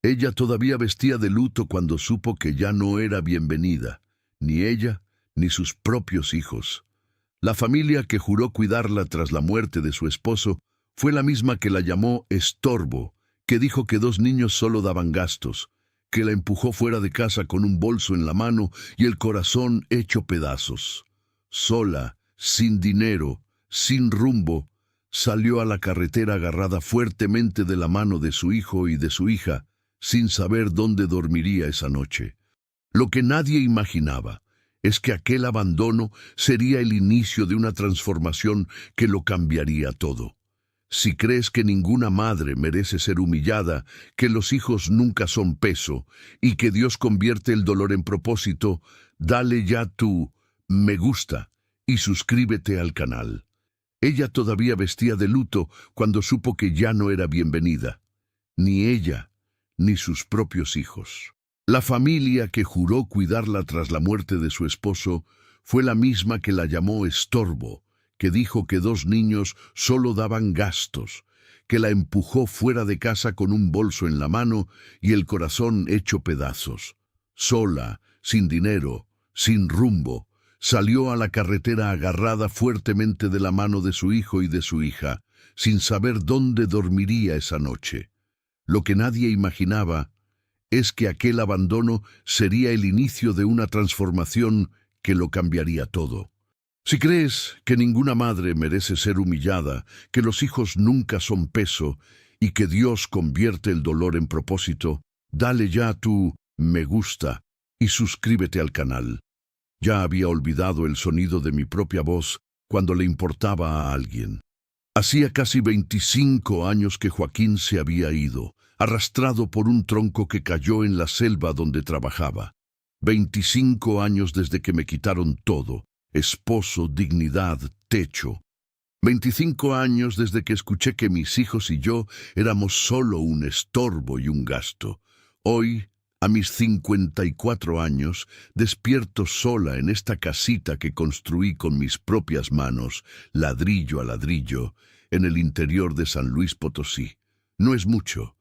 Ella todavía vestía de luto cuando supo que ya no era bienvenida, ni ella ni sus propios hijos. La familia que juró cuidarla tras la muerte de su esposo fue la misma que la llamó estorbo, que dijo que 2 niños solo daban gastos, que la empujó fuera de casa con un bolso en la mano y el corazón hecho pedazos. Sola, sin dinero, sin rumbo, salió a la carretera agarrada fuertemente de la mano de su hijo y de su hija, sin saber dónde dormiría esa noche. Lo que nadie imaginaba es que aquel abandono sería el inicio de una transformación que lo cambiaría todo. Si crees que ninguna madre merece ser humillada, que los hijos nunca son peso y que Dios convierte el dolor en propósito, dale ya tu me gusta y suscríbete al canal. Ella todavía vestía de luto cuando supo que ya no era bienvenida, ni ella ni sus propios hijos. La familia que juró cuidarla tras la muerte de su esposo fue la misma que la llamó estorbo, que dijo que 2 niños solo daban gastos, que la empujó fuera de casa con un bolso en la mano y el corazón hecho pedazos. Sola, sin dinero, sin rumbo, salió a la carretera agarrada fuertemente de la mano de su hijo y de su hija, sin saber dónde dormiría esa noche. Lo que nadie imaginaba es que aquel abandono sería el inicio de una transformación que lo cambiaría todo. Si crees que ninguna madre merece ser humillada, que los hijos nunca son peso y que Dios convierte el dolor en propósito, dale ya tu me gusta y suscríbete al canal. Ya había olvidado el sonido de mi propia voz cuando le importaba a alguien. Hacía casi 25 años que Joaquín se había ido, arrastrado por un tronco que cayó en la selva donde trabajaba. 25 años desde que me quitaron todo: esposo, dignidad, techo. 25 años desde que escuché que mis hijos y yo éramos solo un estorbo y un gasto. Hoy, a mis 54 años, despierto sola en esta casita que construí con mis propias manos, ladrillo a ladrillo, en el interior de San Luis Potosí. No es mucho.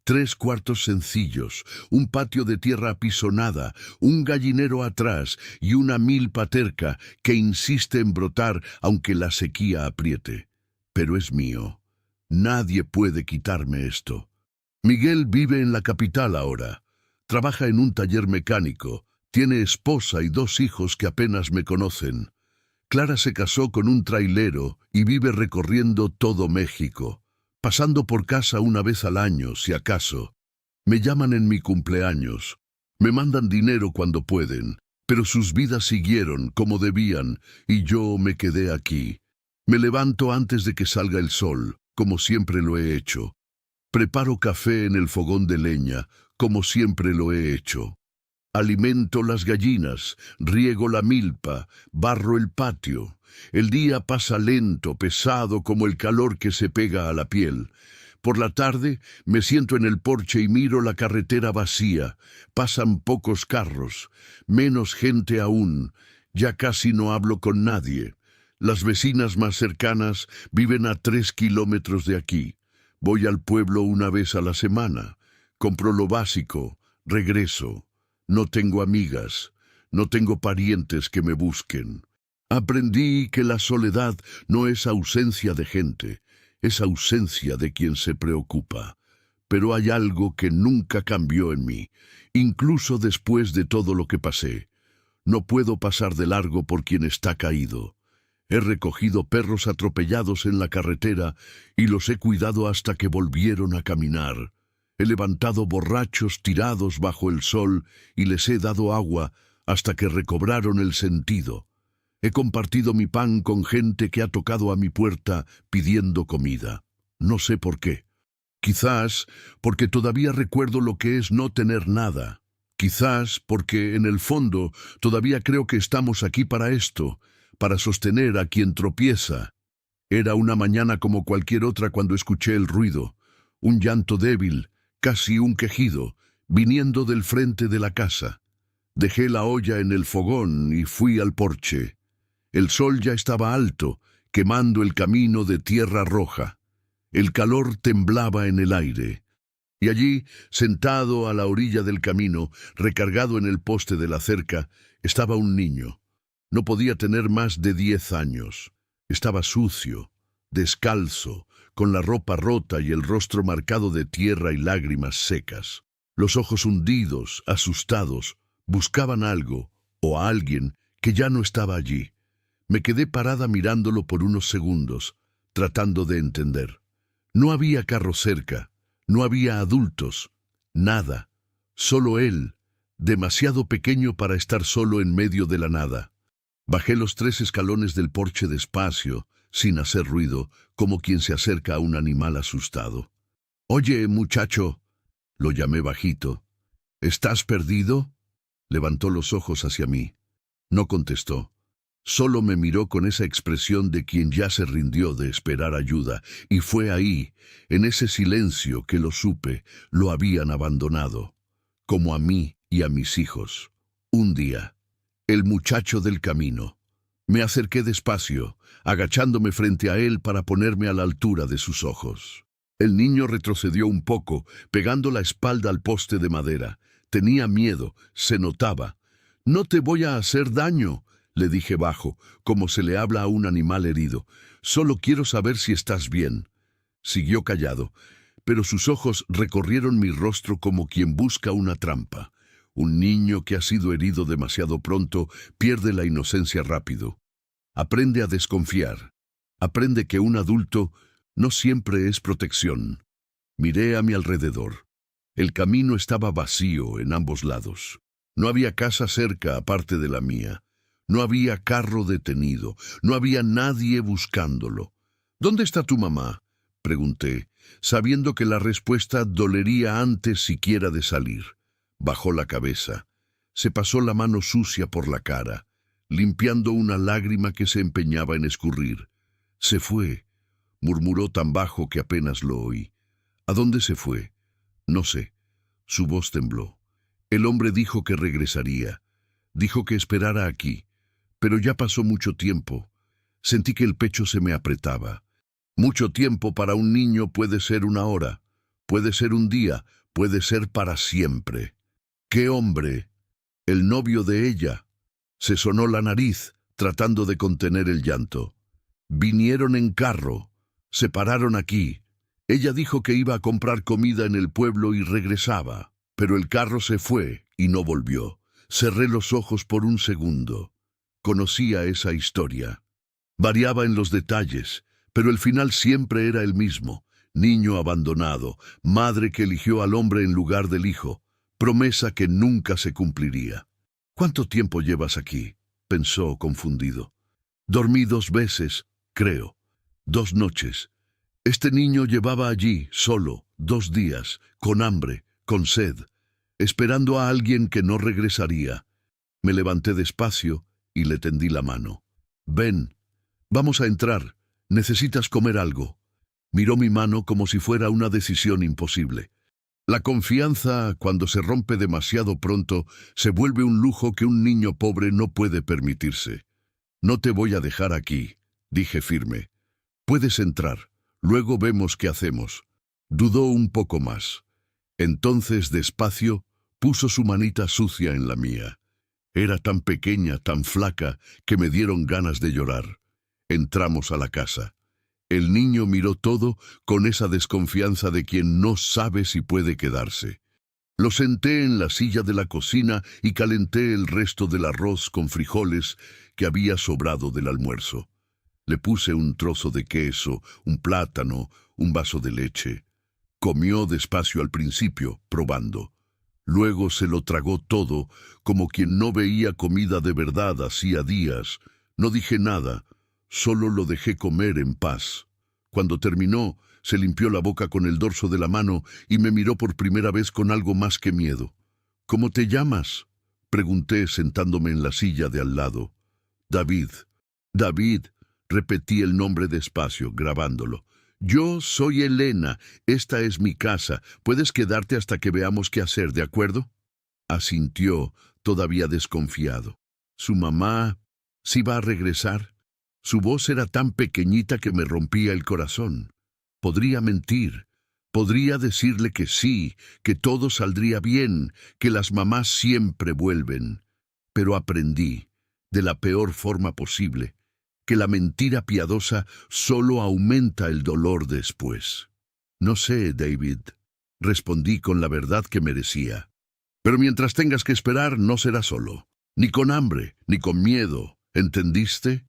3 cuartos sencillos, un patio de tierra apisonada, un gallinero atrás y una milpa terca que insiste en brotar aunque la sequía apriete. Pero es mío. Nadie puede quitarme esto. Miguel vive en la capital ahora. Trabaja en un taller mecánico, tiene esposa y 2 hijos que apenas me conocen. Clara se casó con un trailero y vive recorriendo todo México, pasando por casa una vez al año, si acaso. Me llaman en mi cumpleaños, me mandan dinero cuando pueden, pero sus vidas siguieron como debían y yo me quedé aquí. Me levanto antes de que salga el sol, como siempre lo he hecho. Preparo café en el fogón de leña, como siempre lo he hecho. Alimento las gallinas, riego la milpa, barro el patio. El día pasa lento, pesado como el calor que se pega a la piel. Por la tarde me siento en el porche y miro la carretera vacía. Pasan pocos carros, menos gente aún. Ya casi no hablo con nadie. Las vecinas más cercanas viven a 3 kilómetros de aquí. Voy al pueblo una vez a la semana. Compro lo básico, regreso. No tengo amigas, no tengo parientes que me busquen. Aprendí que la soledad no es ausencia de gente, es ausencia de quien se preocupa. Pero hay algo que nunca cambió en mí, incluso después de todo lo que pasé. No puedo pasar de largo por quien está caído. He recogido perros atropellados en la carretera y los he cuidado hasta que volvieron a caminar. He levantado borrachos tirados bajo el sol y les he dado agua hasta que recobraron el sentido. He compartido mi pan con gente que ha tocado a mi puerta pidiendo comida. No sé por qué. Quizás porque todavía recuerdo lo que es no tener nada. Quizás porque en el fondo todavía creo que estamos aquí para esto, para sostener a quien tropieza. Era una mañana como cualquier otra cuando escuché el ruido, un llanto débil, casi un quejido, viniendo del frente de la casa. Dejé la olla en el fogón y fui al porche. El sol ya estaba alto, quemando el camino de tierra roja. El calor temblaba en el aire. Y allí, sentado a la orilla del camino, recargado en el poste de la cerca, estaba un niño. No podía tener más de 10 años. Estaba sucio, descalzo, con la ropa rota y el rostro marcado de tierra y lágrimas secas. Los ojos hundidos, asustados, buscaban algo o a alguien que ya no estaba allí. Me quedé parada mirándolo por unos segundos, tratando de entender. No había carro cerca, no había adultos, nada. Solo él, demasiado pequeño para estar solo en medio de la nada. Bajé los 3 escalones del porche despacio, sin hacer ruido, como quien se acerca a un animal asustado. «Oye, muchacho», lo llamé bajito. «¿Estás perdido?». Levantó los ojos hacia mí. No contestó. Solo me miró con esa expresión de quien ya se rindió de esperar ayuda, y fue ahí, en ese silencio, que lo supe, lo habían abandonado, como a mí y a mis hijos. Un día, el muchacho del camino. Me acerqué despacio, agachándome frente a él para ponerme a la altura de sus ojos. El niño retrocedió un poco, pegando la espalda al poste de madera. Tenía miedo, se notaba. «No te voy a hacer daño», le dije bajo, como se le habla a un animal herido. «Solo quiero saber si estás bien». Siguió callado, pero sus ojos recorrieron mi rostro como quien busca una trampa. Un niño que ha sido herido demasiado pronto pierde la inocencia rápido. Aprende a desconfiar. Aprende que un adulto no siempre es protección. Miré a mi alrededor. El camino estaba vacío en ambos lados. No había casa cerca aparte de la mía. No había carro detenido. No había nadie buscándolo. «¿Dónde está tu mamá?», pregunté, sabiendo que la respuesta dolería antes siquiera de salir. Bajó la cabeza. Se pasó la mano sucia por la cara, limpiando una lágrima que se empeñaba en escurrir. «Se fue», murmuró tan bajo que apenas lo oí. «¿A dónde se fue?». «No sé». Su voz tembló. «El hombre dijo que regresaría. Dijo que esperara aquí. Pero ya pasó mucho tiempo». Sentí que el pecho se me apretaba. Mucho tiempo para un niño puede ser una hora, puede ser un día, puede ser para siempre. «¿Qué hombre?». «El novio de ella». Se sonó la nariz, tratando de contener el llanto. «Vinieron en carro. Se pararon aquí. Ella dijo que iba a comprar comida en el pueblo y regresaba. Pero el carro se fue y no volvió». Cerré los ojos por un segundo. Conocía esa historia. Variaba en los detalles, pero el final siempre era el mismo. Niño abandonado, madre que eligió al hombre en lugar del hijo. Promesa que nunca se cumpliría. «¿Cuánto tiempo llevas aquí?», pensó confundido. «Dormí 2 veces, creo. 2 noches. Este niño llevaba allí, solo, 2 días, con hambre, con sed, esperando a alguien que no regresaría». Me levanté despacio y le tendí la mano. «Ven, vamos a entrar. Necesitas comer algo». Miró mi mano como si fuera una decisión imposible. La confianza, cuando se rompe demasiado pronto, se vuelve un lujo que un niño pobre no puede permitirse. «No te voy a dejar aquí», dije firme. «Puedes entrar. Luego vemos qué hacemos». Dudó un poco más. Entonces, despacio, puso su manita sucia en la mía. Era tan pequeña, tan flaca, que me dieron ganas de llorar. Entramos a la casa. El niño miró todo con esa desconfianza de quien no sabe si puede quedarse. Lo senté en la silla de la cocina y calenté el resto del arroz con frijoles que había sobrado del almuerzo. Le puse un trozo de queso, un plátano, un vaso de leche. Comió despacio al principio, probando. Luego se lo tragó todo, como quien no veía comida de verdad hacía días. No dije nada, solo lo dejé comer en paz. Cuando terminó, se limpió la boca con el dorso de la mano y me miró por primera vez con algo más que miedo. «¿Cómo te llamas?», pregunté sentándome en la silla de al lado. «David». «David», repetí el nombre despacio, grabándolo. «Yo soy Elena, esta es mi casa. Puedes quedarte hasta que veamos qué hacer, ¿de acuerdo?». Asintió, todavía desconfiado. ¿Su mamá sí va a regresar? Su voz era tan pequeñita que me rompía el corazón. Podría mentir. Podría decirle que sí, que todo saldría bien, que las mamás siempre vuelven. Pero aprendí, de la peor forma posible, que la mentira piadosa solo aumenta el dolor después. No sé, David, respondí con la verdad que merecía. Pero mientras tengas que esperar, no será solo, ni con hambre, ni con miedo, ¿entendiste?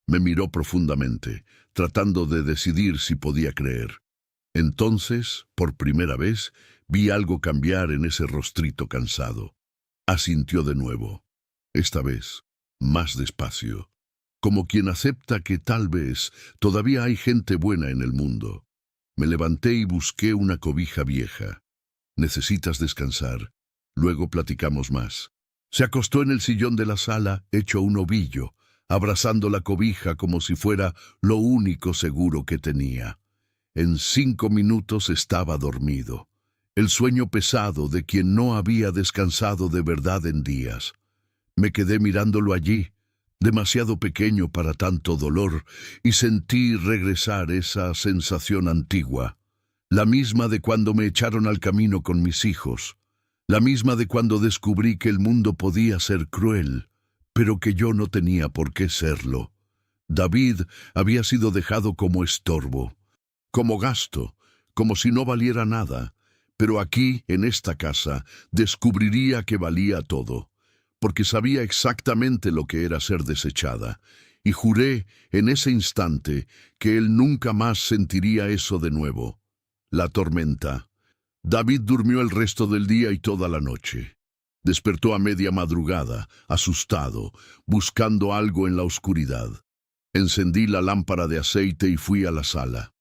Me miró profundamente, tratando de decidir si podía creer. Entonces, por primera vez, vi algo cambiar en ese rostrito cansado. Asintió de nuevo, esta vez, más despacio, como quien acepta que tal vez todavía hay gente buena en el mundo. Me levanté y busqué una cobija vieja. Necesitas descansar. Luego platicamos más. Se acostó en el sillón de la sala, hecho un ovillo, abrazando la cobija como si fuera lo único seguro que tenía. En 5 minutos estaba dormido. El sueño pesado de quien no había descansado de verdad en días. Me quedé mirándolo allí, demasiado pequeño para tanto dolor, y sentí regresar esa sensación antigua, la misma de cuando me echaron al camino con mis hijos, la misma de cuando descubrí que el mundo podía ser cruel, pero que yo no tenía por qué serlo. David había sido dejado como estorbo, como gasto, como si no valiera nada, pero aquí, en esta casa, descubriría que valía todo, porque sabía exactamente lo que era ser desechada, y juré en ese instante que él nunca más sentiría eso de nuevo. La tormenta. David durmió el resto del día y toda la noche. Despertó a media madrugada, asustado, buscando algo en la oscuridad. Encendí la lámpara de aceite y fui a la sala.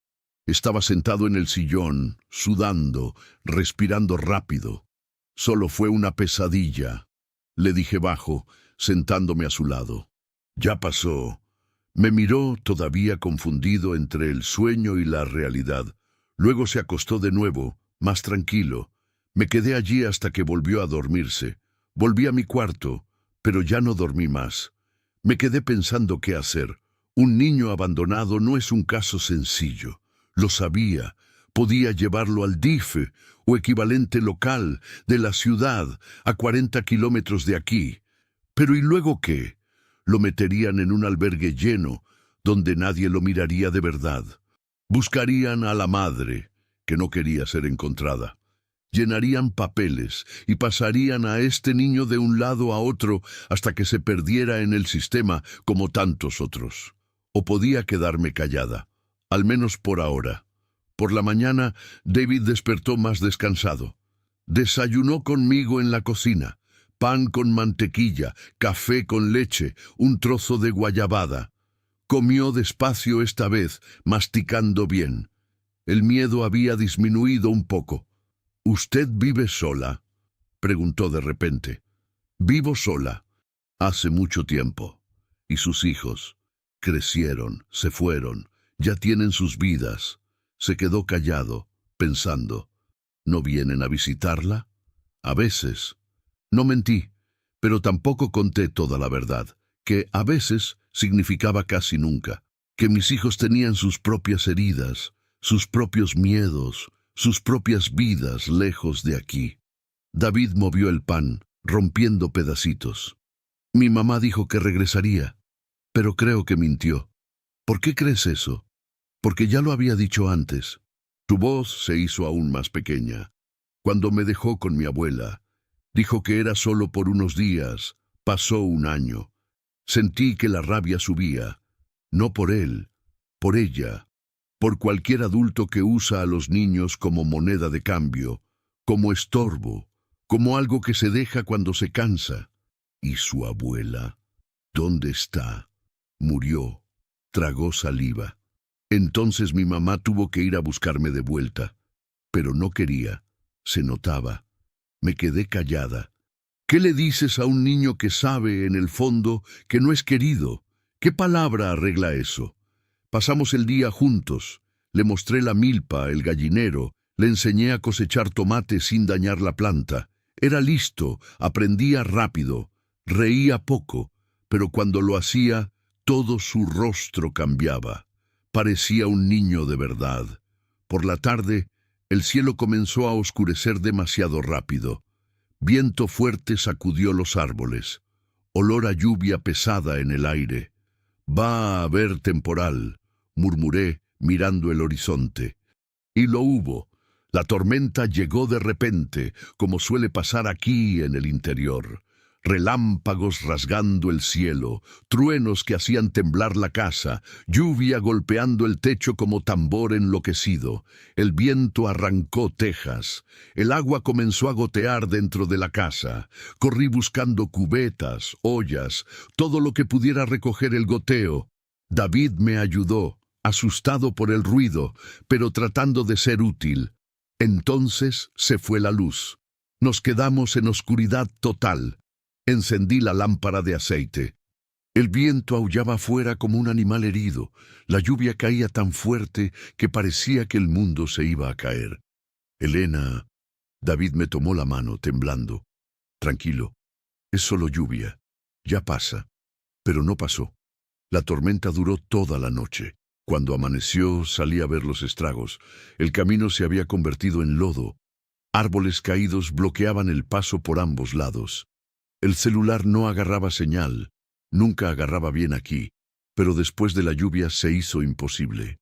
Estaba sentado en el sillón, sudando, respirando rápido. Solo fue una pesadilla, le dije bajo, sentándome a su lado. Ya pasó. Me miró todavía confundido entre el sueño y la realidad. Luego se acostó de nuevo, más tranquilo. Me quedé allí hasta que volvió a dormirse. Volví a mi cuarto, pero ya no dormí más. Me quedé pensando qué hacer. Un niño abandonado no es un caso sencillo. Lo sabía. Podía llevarlo al DIF o equivalente local de la ciudad a 40 kilómetros de aquí. Pero ¿y luego qué? Lo meterían en un albergue lleno, donde nadie lo miraría de verdad. Buscarían a la madre, que no quería ser encontrada. Llenarían papeles y pasarían a este niño de un lado a otro hasta que se perdiera en el sistema como tantos otros. O podía quedarme callada, al menos por ahora. Por la mañana, David despertó más descansado. Desayunó conmigo en la cocina. Pan con mantequilla, café con leche, un trozo de guayabada. Comió despacio esta vez, masticando bien. El miedo había disminuido un poco. ¿Usted vive sola?, preguntó de repente. Vivo sola. Hace mucho tiempo. ¿Y sus hijos? Crecieron, se fueron, ya tienen sus vidas. Se quedó callado, pensando. ¿No vienen a visitarla? A veces. No mentí, pero tampoco conté toda la verdad, que a veces significaba casi nunca, que mis hijos tenían sus propias heridas, sus propios miedos, sus propias vidas lejos de aquí. David movió el pan, rompiendo pedacitos. Mi mamá dijo que regresaría, pero creo que mintió. ¿Por qué crees eso? Porque ya lo había dicho antes. Su voz se hizo aún más pequeña. Cuando me dejó con mi abuela, dijo que era solo por unos días. Pasó un año. Sentí que la rabia subía. No por él, por ella, por cualquier adulto que usa a los niños como moneda de cambio, como estorbo, como algo que se deja cuando se cansa. ¿Y su abuela? ¿Dónde está? Murió. Tragó saliva. Entonces mi mamá tuvo que ir a buscarme de vuelta. Pero no quería. Se notaba. Me quedé callada. ¿Qué le dices a un niño que sabe, en el fondo, que no es querido? ¿Qué palabra arregla eso? Pasamos el día juntos. Le mostré la milpa, el gallinero. Le enseñé a cosechar tomates sin dañar la planta. Era listo, aprendía rápido. Reía poco, pero cuando lo hacía, todo su rostro cambiaba. Parecía un niño de verdad. Por la tarde, El cielo comenzó a oscurecer demasiado rápido. Viento fuerte sacudió los árboles. Olor a lluvia pesada en el aire. «Va a haber temporal», murmuré, mirando el horizonte. Y lo hubo. La tormenta llegó de repente, como suele pasar aquí en el interior. Relámpagos rasgando el cielo, truenos que hacían temblar la casa, lluvia golpeando el techo como tambor enloquecido. El viento arrancó tejas. El agua comenzó a gotear dentro de la casa. Corrí buscando cubetas, ollas, todo lo que pudiera recoger el goteo. David me ayudó, asustado por el ruido, pero tratando de ser útil. Entonces se fue la luz. Nos quedamos en oscuridad total. Encendí la lámpara de aceite. El viento aullaba afuera como un animal herido. La lluvia caía tan fuerte que parecía que el mundo se iba a caer. «Elena», David me tomó la mano, temblando. «Tranquilo, es solo lluvia. Ya pasa». Pero no pasó. La tormenta duró toda la noche. Cuando amaneció, salí a ver los estragos. El camino se había convertido en lodo. Árboles caídos bloqueaban el paso por ambos lados. El celular no agarraba señal. Nunca agarraba bien aquí, pero después de la lluvia se hizo imposible.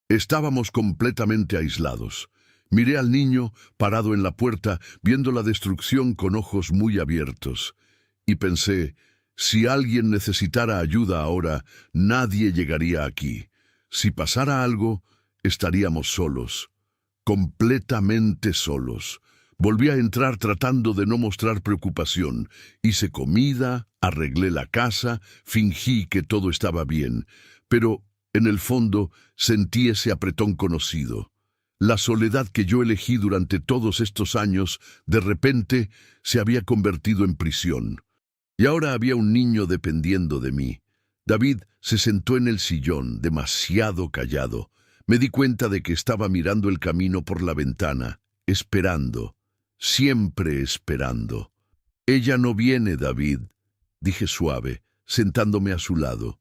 Estábamos completamente aislados. Miré al niño, parado en la puerta, viendo la destrucción con ojos muy abiertos. Y pensé, si alguien necesitara ayuda ahora, nadie llegaría aquí. Si pasara algo, estaríamos solos. Completamente solos. Volví a entrar tratando de no mostrar preocupación. Hice comida, arreglé la casa, fingí que todo estaba bien. Pero, en el fondo, sentí ese apretón conocido. La soledad que yo elegí durante todos estos años, de repente, se había convertido en prisión. Y ahora había un niño dependiendo de mí. David se sentó en el sillón, demasiado callado. Me di cuenta de que estaba mirando el camino por la ventana, esperando. Siempre esperando. «Ella no viene, David», dije suave, sentándome a su lado.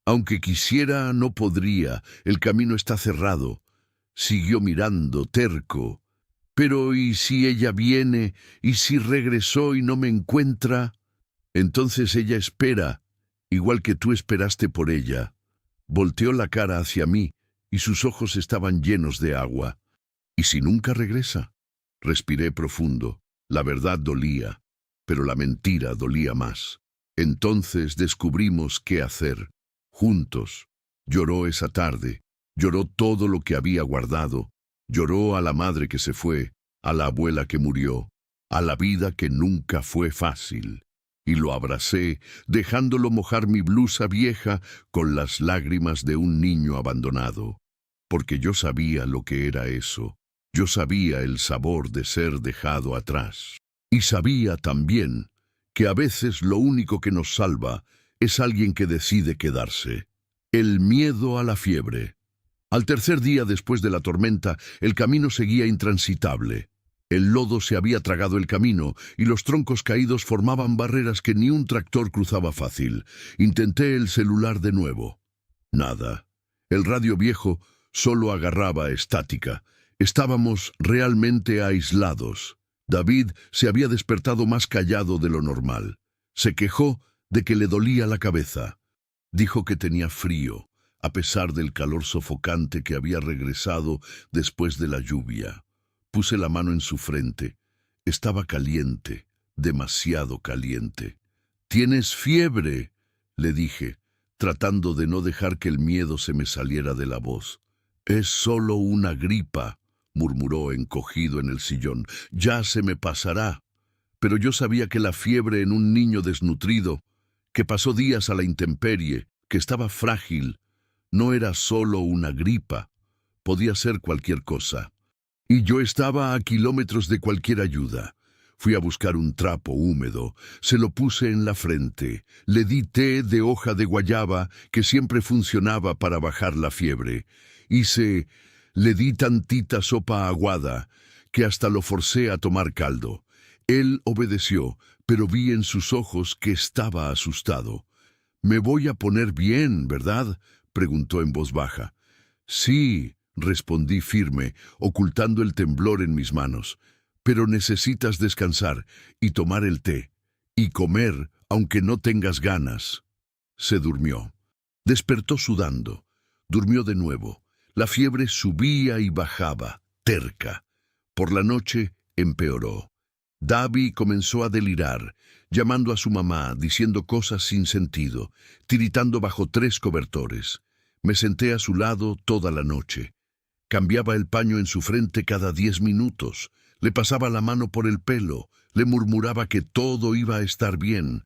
«Aunque quisiera, no podría. El camino está cerrado». Siguió mirando, terco. «Pero ¿y si ella viene? ¿Y si regresó y no me encuentra?» «Entonces ella espera, igual que tú esperaste por ella». Volteó la cara hacia mí y sus ojos estaban llenos de agua. «¿Y si nunca regresa?» Respiré profundo. La verdad dolía, pero la mentira dolía más. Entonces descubrimos qué hacer. Juntos. Lloró esa tarde. Lloró todo lo que había guardado. Lloró a la madre que se fue, a la abuela que murió, a la vida que nunca fue fácil. Y lo abracé, dejándolo mojar mi blusa vieja con las lágrimas de un niño abandonado. Porque yo sabía lo que era eso. Yo sabía el sabor de ser dejado atrás. Y sabía también que a veces lo único que nos salva es alguien que decide quedarse. El miedo a la fiebre. Al tercer día después de la tormenta, el camino seguía intransitable. El lodo se había tragado el camino y los troncos caídos formaban barreras que ni un tractor cruzaba fácil. Intenté el celular de nuevo. Nada. El radio viejo solo agarraba estática. Estábamos realmente aislados. David se había despertado más callado de lo normal. Se quejó de que le dolía la cabeza. Dijo que tenía frío, a pesar del calor sofocante que había regresado después de la lluvia. Puse la mano en su frente. Estaba caliente, demasiado caliente. «¿Tienes fiebre?», le dije, tratando de no dejar que el miedo se me saliera de la voz. «Es solo una gripa», murmuró encogido en el sillón. «Ya se me pasará». Pero yo sabía que la fiebre en un niño desnutrido, que pasó días a la intemperie, que estaba frágil, no era solo una gripa, podía ser cualquier cosa. Y yo estaba a kilómetros de cualquier ayuda. Fui a buscar un trapo húmedo, se lo puse en la frente, le di té de hoja de guayaba que siempre funcionaba para bajar la fiebre. Le di tantita sopa aguada, que hasta lo forcé a tomar caldo. Él obedeció, pero vi en sus ojos que estaba asustado. «Me voy a poner bien, ¿verdad?», preguntó en voz baja. «Sí», respondí firme, ocultando el temblor en mis manos. Pero necesitas descansar y tomar el té, y comer aunque no tengas ganas. Se durmió. Despertó sudando. Durmió de nuevo. La fiebre subía y bajaba, terca. Por la noche empeoró. Davi comenzó a delirar, llamando a su mamá, diciendo cosas sin sentido, tiritando bajo 3 cobertores. Me senté a su lado toda la noche. Cambiaba el paño en su frente cada 10 minutos. Le pasaba la mano por el pelo. Le murmuraba que todo iba a estar bien.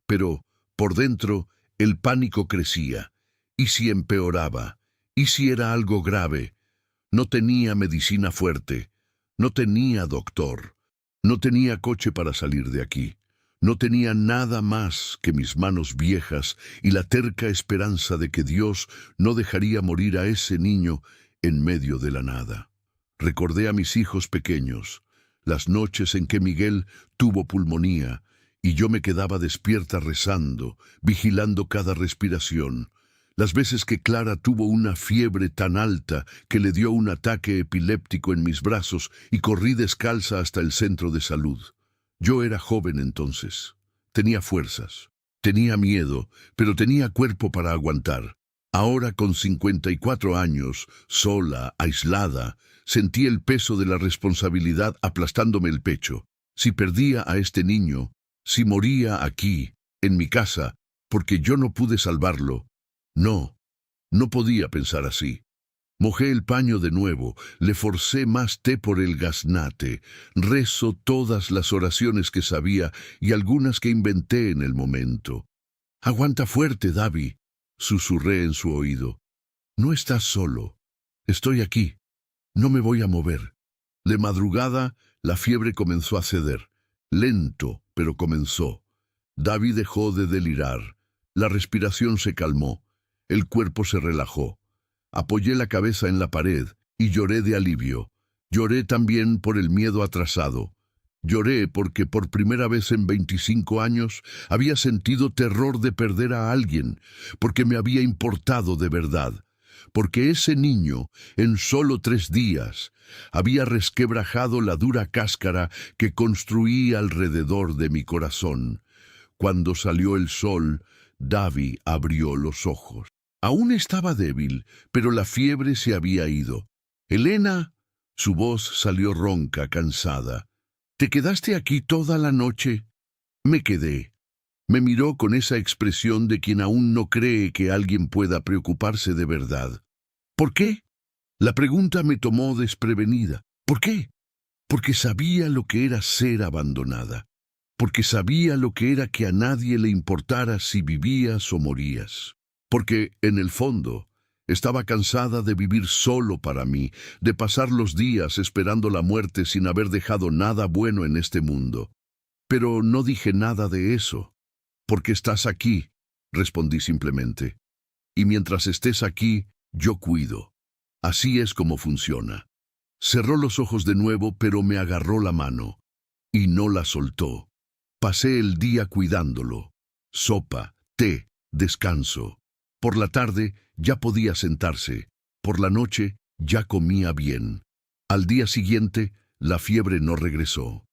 Pero, por dentro, el pánico crecía. ¿Y si empeoraba? ¿Y si era algo grave? No tenía medicina fuerte. No tenía doctor. No tenía coche para salir de aquí. No tenía nada más que mis manos viejas y la terca esperanza de que Dios no dejaría morir a ese niño en medio de la nada. Recordé a mis hijos pequeños, las noches en que Miguel tuvo pulmonía y yo me quedaba despierta rezando, vigilando cada respiración. Las veces que Clara tuvo una fiebre tan alta que le dio un ataque epiléptico en mis brazos y corrí descalza hasta el centro de salud. Yo era joven entonces. Tenía fuerzas. Tenía miedo, pero tenía cuerpo para aguantar. Ahora, con 54 años, sola, aislada, sentí el peso de la responsabilidad aplastándome el pecho. Si perdía a este niño, si moría aquí, en mi casa, porque yo no pude salvarlo. No, no podía pensar así. Mojé el paño de nuevo, le forcé más té por el gaznate, rezo todas las oraciones que sabía y algunas que inventé en el momento. «Aguanta fuerte, Davi», susurré en su oído. «No estás solo. Estoy aquí. No me voy a mover». De madrugada, la fiebre comenzó a ceder. Lento, pero comenzó. Davi dejó de delirar. La respiración se calmó. El cuerpo se relajó. Apoyé la cabeza en la pared y lloré de alivio. Lloré también por el miedo atrasado. Lloré porque por primera vez en 25 años había sentido terror de perder a alguien, porque me había importado de verdad, porque ese niño, en solo 3 días, había resquebrajado la dura cáscara que construí alrededor de mi corazón. Cuando salió el sol, Davi abrió los ojos. Aún estaba débil, pero la fiebre se había ido. «Elena», su voz salió ronca, cansada. «¿Te quedaste aquí toda la noche?» Me quedé. Me miró con esa expresión de quien aún no cree que alguien pueda preocuparse de verdad. «¿Por qué?» La pregunta me tomó desprevenida. «¿Por qué?» Porque sabía lo que era ser abandonada. Porque sabía lo que era que a nadie le importara si vivías o morías. Porque, en el fondo, estaba cansada de vivir solo para mí, de pasar los días esperando la muerte sin haber dejado nada bueno en este mundo. Pero no dije nada de eso. «Porque estás aquí», respondí simplemente. «Y mientras estés aquí, yo cuido. Así es como funciona». Cerró los ojos de nuevo, pero me agarró la mano. Y no la soltó. Pasé el día cuidándolo. Sopa, té, descanso. Por la tarde ya podía sentarse. Por la noche ya comía bien. Al día siguiente la fiebre no regresó.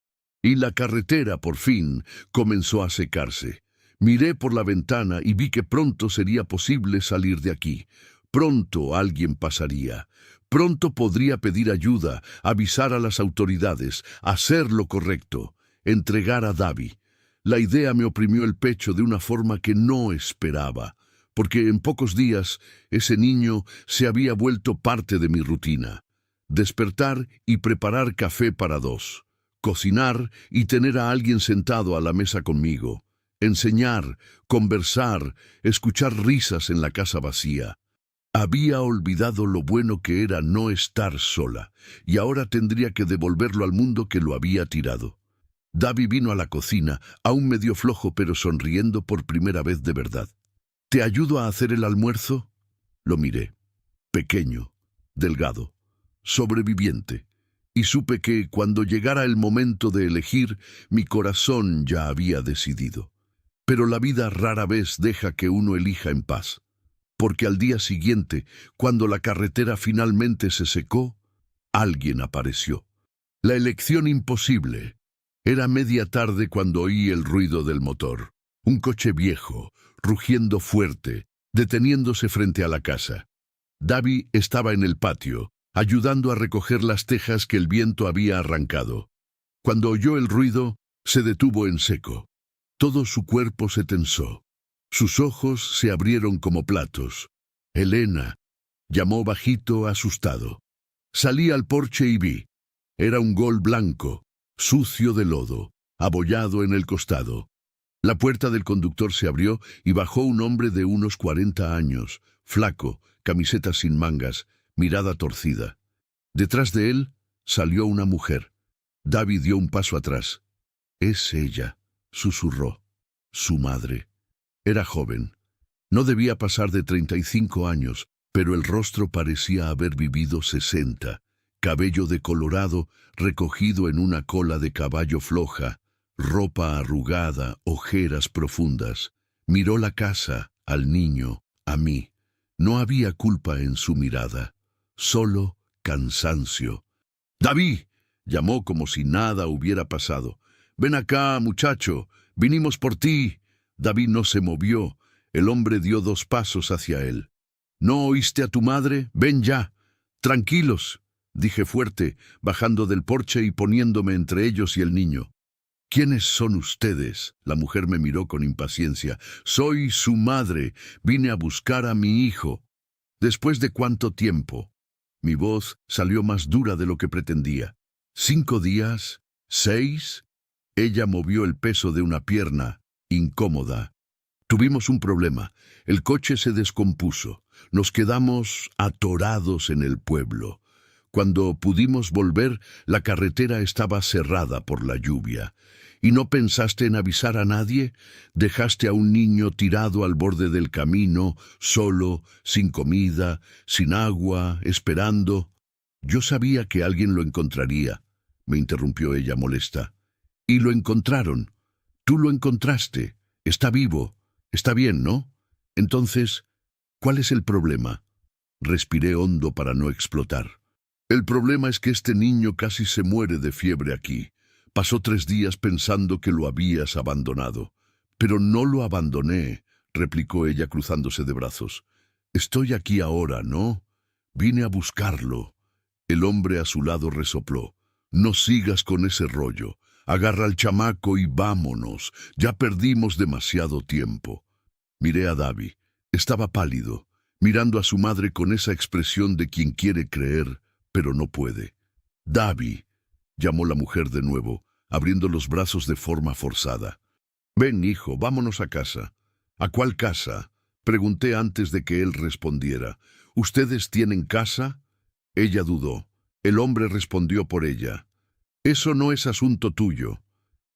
Y la carretera, por fin, comenzó a secarse. Miré por la ventana y vi que pronto sería posible salir de aquí. Pronto alguien pasaría. Pronto podría pedir ayuda, avisar a las autoridades, hacer lo correcto, entregar a Davi. La idea me oprimió el pecho de una forma que no esperaba, porque en pocos días ese niño se había vuelto parte de mi rutina. Despertar y preparar café para 2. Cocinar y tener a alguien sentado a la mesa conmigo. Enseñar, conversar, escuchar risas en la casa vacía. Había olvidado lo bueno que era no estar sola, y ahora tendría que devolverlo al mundo que lo había tirado. Davi vino a la cocina, aún medio flojo pero sonriendo por primera vez de verdad. «¿Te ayudo a hacer el almuerzo?» Lo miré. Pequeño, delgado, sobreviviente. Y supe que, cuando llegara el momento de elegir, mi corazón ya había decidido. Pero la vida rara vez deja que uno elija en paz. porque al día siguiente, cuando la carretera finalmente se secó, alguien apareció. La elección imposible. Era media tarde cuando oí el ruido del motor. Un coche viejo, rugiendo fuerte, deteniéndose frente a la casa. Davi estaba en el patio, ayudando a recoger las tejas que el viento había arrancado. Cuando oyó el ruido, se detuvo en seco. Todo su cuerpo se tensó. Sus ojos se abrieron como platos. «Elena», llamó bajito, asustado. Salí al porche y vi. Era un Gol blanco, sucio de lodo, abollado en el costado. La puerta del conductor se abrió y bajó un hombre de unos 40 años, flaco, camiseta sin mangas, mirada torcida. Detrás de él salió una mujer. Davi dio un paso atrás. «Es ella», susurró. Su madre. Era joven. No debía pasar de 35 años, pero el rostro parecía haber vivido 60. Cabello decolorado, recogido en una cola de caballo floja, ropa arrugada, ojeras profundas. Miró la casa, al niño, a mí. No había culpa en su mirada, solo cansancio. «¡Davi!», llamó como si nada hubiera pasado. «Ven acá, muchacho, vinimos por ti». Davi no se movió. El hombre dio 2 pasos hacia él. «¿No oíste a tu madre? Ven ya». «Tranquilos», dije fuerte, bajando del porche y poniéndome entre ellos y el niño. «¿Quiénes son ustedes?», la mujer me miró con impaciencia. «Soy su madre. Vine a buscar a mi hijo». «¿Después de cuánto tiempo?». Mi voz salió más dura de lo que pretendía. «¿5 días? 6? Ella movió el peso de una pierna, incómoda. «Tuvimos un problema. El coche se descompuso. Nos quedamos atorados en el pueblo. Cuando pudimos volver, la carretera estaba cerrada por la lluvia. ¿Y no pensaste en avisar a nadie? Dejaste a un niño tirado al borde del camino, solo, sin comida, sin agua, esperando». «Yo sabía que alguien lo encontraría», me interrumpió ella molesta. «Y lo encontraron. Tú lo encontraste. Está vivo. Está bien, ¿no? Entonces, ¿cuál es el problema?». Respiré hondo para no explotar. «El problema es que este niño casi se muere de fiebre aquí. Pasó 3 días pensando que lo habías abandonado». «Pero no lo abandoné», replicó ella cruzándose de brazos. «Estoy aquí ahora, ¿no? Vine a buscarlo». El hombre a su lado resopló. «No sigas con ese rollo. Agarra al chamaco y vámonos. Ya perdimos demasiado tiempo». Miré a Davi. Estaba pálido, mirando a su madre con esa expresión de quien quiere creer, pero no puede. «Davi», llamó la mujer de nuevo, abriendo los brazos de forma forzada. «Ven, hijo, vámonos a casa». «¿A cuál casa?», pregunté antes de que él respondiera. «¿Ustedes tienen casa?». Ella dudó. El hombre respondió por ella. «Eso no es asunto tuyo».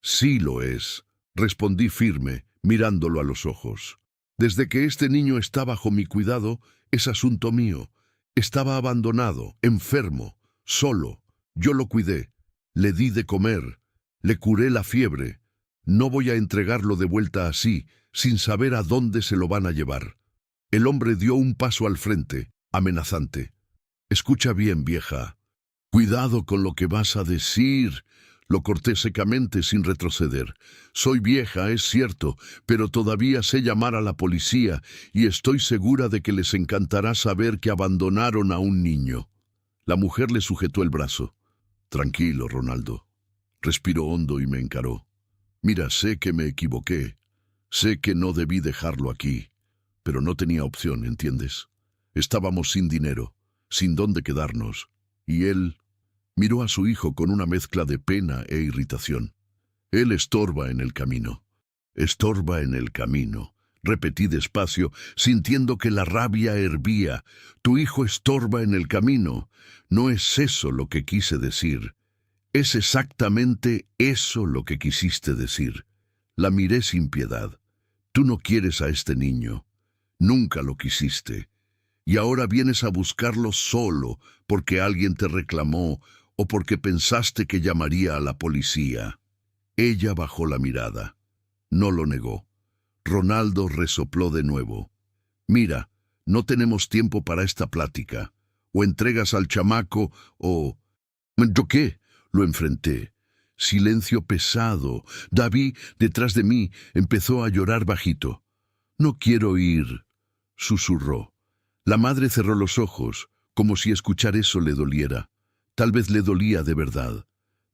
«Sí lo es», respondí firme, mirándolo a los ojos. «Desde que este niño está bajo mi cuidado, es asunto mío. Estaba abandonado, enfermo, solo. Yo lo cuidé, le di de comer, le curé la fiebre. No voy a entregarlo de vuelta así, sin saber a dónde se lo van a llevar». El hombre dio un paso al frente, amenazante. «Escucha bien, vieja. Cuidado con lo que vas a decir». Lo corté secamente sin retroceder. «Soy vieja, es cierto, pero todavía sé llamar a la policía y estoy segura de que les encantará saber que abandonaron a un niño». La mujer le sujetó el brazo. «Tranquilo, Ronaldo». Respiró hondo y me encaró. «Mira, sé que me equivoqué. Sé que no debí dejarlo aquí, pero no tenía opción, ¿entiendes? Estábamos sin dinero, sin dónde quedarnos, y él...». Miró a su hijo con una mezcla de pena e irritación. «Él estorba en el camino». «Estorba en el camino», repetí despacio, sintiendo que la rabia hervía. «Tu hijo estorba en el camino. No es eso lo que quise decir». «Es exactamente eso lo que quisiste decir». La miré sin piedad. «Tú no quieres a este niño. Nunca lo quisiste. Y ahora vienes a buscarlo solo porque alguien te reclamó o porque pensaste que llamaría a la policía». Ella bajó la mirada. No lo negó. Ronaldo resopló de nuevo. «Mira, no tenemos tiempo para esta plática. O entregas al chamaco, o... ¿Yo qué? Lo enfrenté. Silencio pesado. David, detrás de mí, empezó a llorar bajito. «No quiero ir», susurró. La madre cerró los ojos, como si escuchar eso le doliera. Tal vez le dolía de verdad.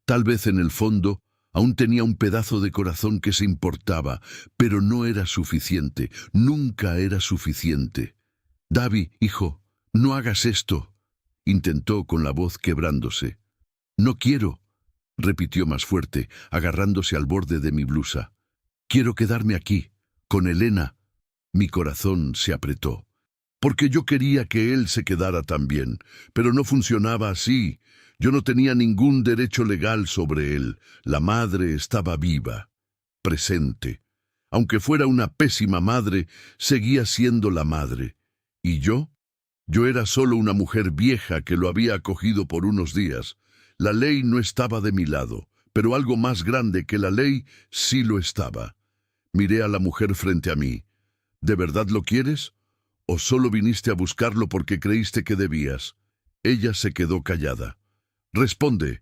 Tal vez en el fondo aún tenía un pedazo de corazón que se importaba, pero no era suficiente, nunca era suficiente. «David, hijo, no hagas esto», intentó con la voz quebrándose. «No quiero», repitió más fuerte, agarrándose al borde de mi blusa. «Quiero quedarme aquí, con Elena». Mi corazón se apretó, porque yo quería que él se quedara también, pero no funcionaba así. Yo no tenía ningún derecho legal sobre él. La madre estaba viva, presente. Aunque fuera una pésima madre, seguía siendo la madre. ¿Y yo? Yo era solo una mujer vieja que lo había acogido por unos días. La ley no estaba de mi lado, pero algo más grande que la ley sí lo estaba. Miré a la mujer frente a mí. ¿De verdad lo quieres? ¿O solo viniste a buscarlo porque creíste que debías? Ella se quedó callada. «Responde»,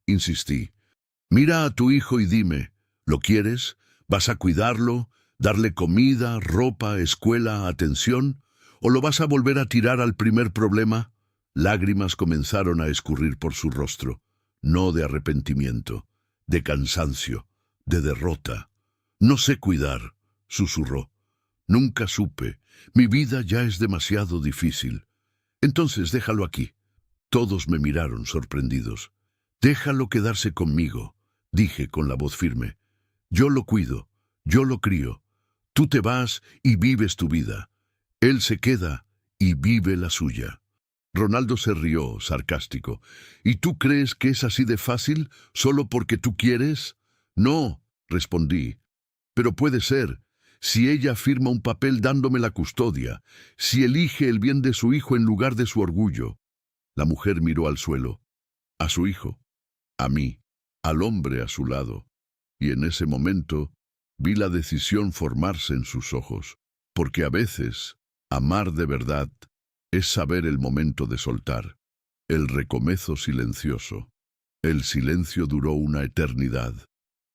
insistí. «Mira a tu hijo y dime, ¿lo quieres? ¿Vas a cuidarlo? ¿Darle comida, ropa, escuela, atención? ¿O lo vas a volver a tirar al primer problema?» Lágrimas comenzaron a escurrir por su rostro, no de arrepentimiento, de cansancio, de derrota. «No sé cuidar», susurró. «Nunca supe. Mi vida ya es demasiado difícil». «Entonces déjalo aquí». Todos me miraron sorprendidos. «Déjalo quedarse conmigo», dije con la voz firme. «Yo lo cuido, yo lo crío. Tú te vas y vives tu vida. Él se queda y vive la suya». Ronaldo se rió, sarcástico. «¿Y tú crees que es así de fácil, solo porque tú quieres?» «No», respondí. «Pero puede ser. Si ella firma un papel dándome la custodia, si elige el bien de su hijo en lugar de su orgullo». La mujer miró al suelo, a su hijo, a mí, al hombre a su lado, y en ese momento vi la decisión formarse en sus ojos, porque a veces amar de verdad es saber el momento de soltar, el recomezo silencioso. El silencio duró una eternidad.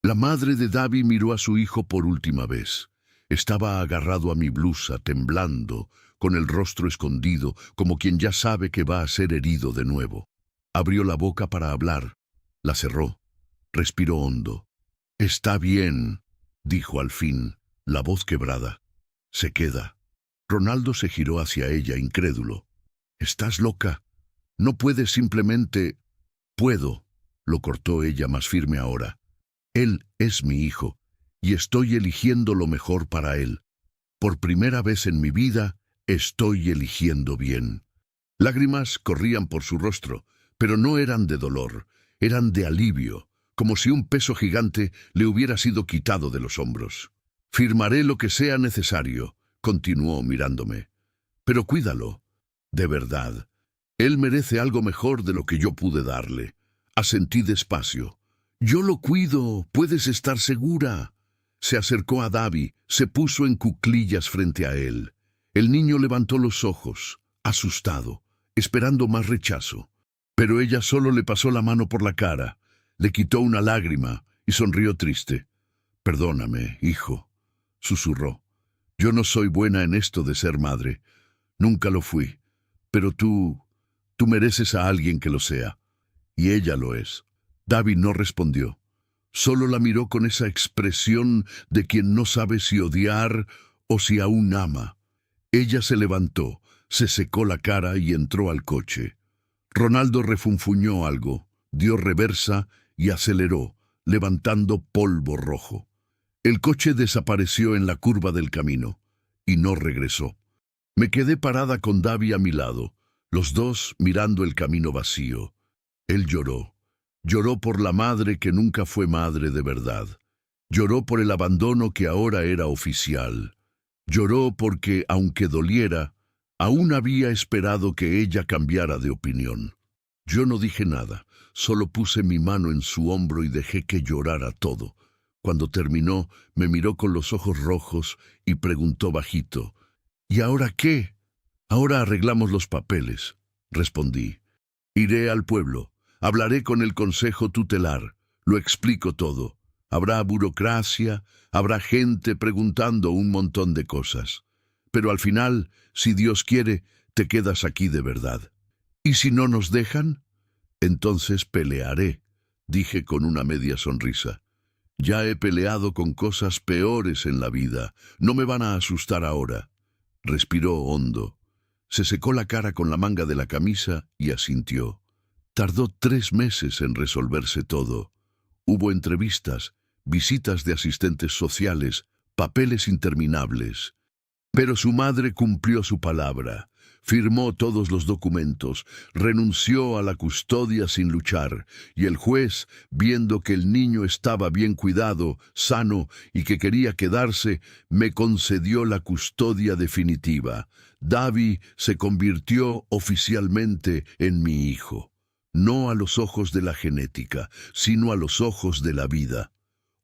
La madre de David miró a su hijo por última vez. Estaba agarrado a mi blusa, temblando, con el rostro escondido, como quien ya sabe que va a ser herido de nuevo. Abrió la boca para hablar, la cerró, respiró hondo. «Está bien», dijo al fin, la voz quebrada. «Se queda». Ronaldo se giró hacia ella, incrédulo. «¿Estás loca? No puedes simplemente...» «Puedo», lo cortó ella más firme ahora. «Él es mi hijo, y estoy eligiendo lo mejor para él. Por primera vez en mi vida, estoy eligiendo bien». Lágrimas corrían por su rostro, pero no eran de dolor, eran de alivio, como si un peso gigante le hubiera sido quitado de los hombros. «Firmaré lo que sea necesario», continuó mirándome. «Pero cuídalo, de verdad. Él merece algo mejor de lo que yo pude darle». Asentí despacio. «Yo lo cuido, puedes estar segura». Se acercó a David, se puso en cuclillas frente a él. El niño levantó los ojos, asustado, esperando más rechazo. Pero ella solo le pasó la mano por la cara, le quitó una lágrima y sonrió triste. «Perdóname, hijo», susurró. «Yo no soy buena en esto de ser madre. Nunca lo fui. Pero tú mereces a alguien que lo sea. Y ella lo es». David no respondió. Solo la miró con esa expresión de quien no sabe si odiar o si aún ama. Ella se levantó, se secó la cara y entró al coche. Ronaldo refunfuñó algo, dio reversa y aceleró, levantando polvo rojo. El coche desapareció en la curva del camino y no regresó. Me quedé parada con David a mi lado, los dos mirando el camino vacío. Él lloró. Lloró por la madre que nunca fue madre de verdad. Lloró por el abandono que ahora era oficial. Lloró porque, aunque doliera, aún había esperado que ella cambiara de opinión. Yo no dije nada, solo puse mi mano en su hombro y dejé que llorara todo. Cuando terminó, me miró con los ojos rojos y preguntó bajito, «¿Y ahora qué?» Ahora arreglamos los papeles, respondí. Iré al pueblo, hablaré con el consejo tutelar, lo explico todo. Habrá burocracia, habrá gente preguntando un montón de cosas. Pero al final, si Dios quiere, te quedas aquí de verdad. ¿Y si no nos dejan? Entonces pelearé, dije con una media sonrisa. Ya he peleado con cosas peores en la vida, no me van a asustar ahora. Respiró hondo. Se secó la cara con la manga de la camisa y asintió. Tardó 3 meses en resolverse todo. Hubo entrevistas, visitas de asistentes sociales, papeles interminables. Pero su madre cumplió su palabra. Firmó todos los documentos, renunció a la custodia sin luchar, y el juez, viendo que el niño estaba bien cuidado, sano y que quería quedarse, me concedió la custodia definitiva. Davi se convirtió oficialmente en mi hijo, no a los ojos de la genética, sino a los ojos de la vida.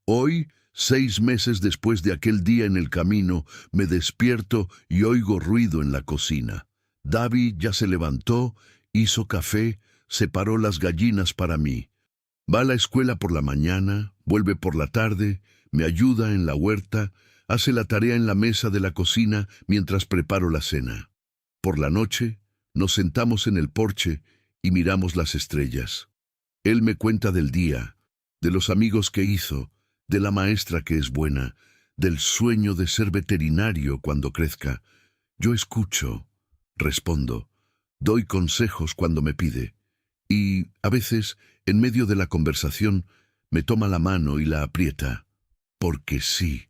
Hoy, 6 meses después de aquel día en el camino, me despierto y oigo ruido en la cocina. Davi ya se levantó, hizo café, separó las gallinas para mí. Va a la escuela por la mañana, vuelve por la tarde, me ayuda en la huerta, hace la tarea en la mesa de la cocina mientras preparo la cena. Por la noche, nos sentamos en el porche y miramos las estrellas. Él me cuenta del día, de los amigos que hizo, de la maestra que es buena, del sueño de ser veterinario cuando crezca. Yo escucho, respondo, doy consejos cuando me pide, y, a veces, en medio de la conversación, me toma la mano y la aprieta. Porque sí.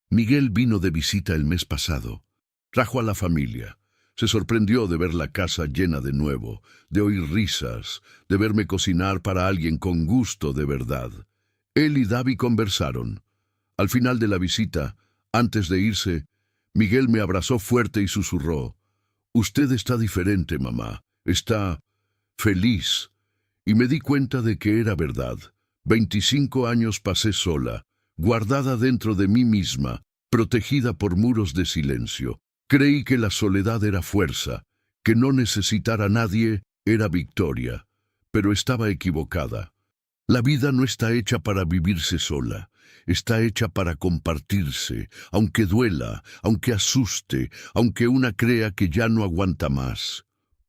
Miguel vino de visita el mes pasado. Trajo a la familia. Se sorprendió de ver la casa llena de nuevo, de oír risas, de verme cocinar para alguien con gusto de verdad. Él y Davi conversaron. Al final de la visita, antes de irse, Miguel me abrazó fuerte y susurró: «Usted está diferente, mamá. Está feliz». Y me di cuenta de que era verdad. 25 años pasé sola, guardada dentro de mí misma, protegida por muros de silencio. Creí que la soledad era fuerza, que no necesitar a nadie era victoria. Pero estaba equivocada. La vida no está hecha para vivirse sola. Está hecha para compartirse, aunque duela, aunque asuste, aunque una crea que ya no aguanta más.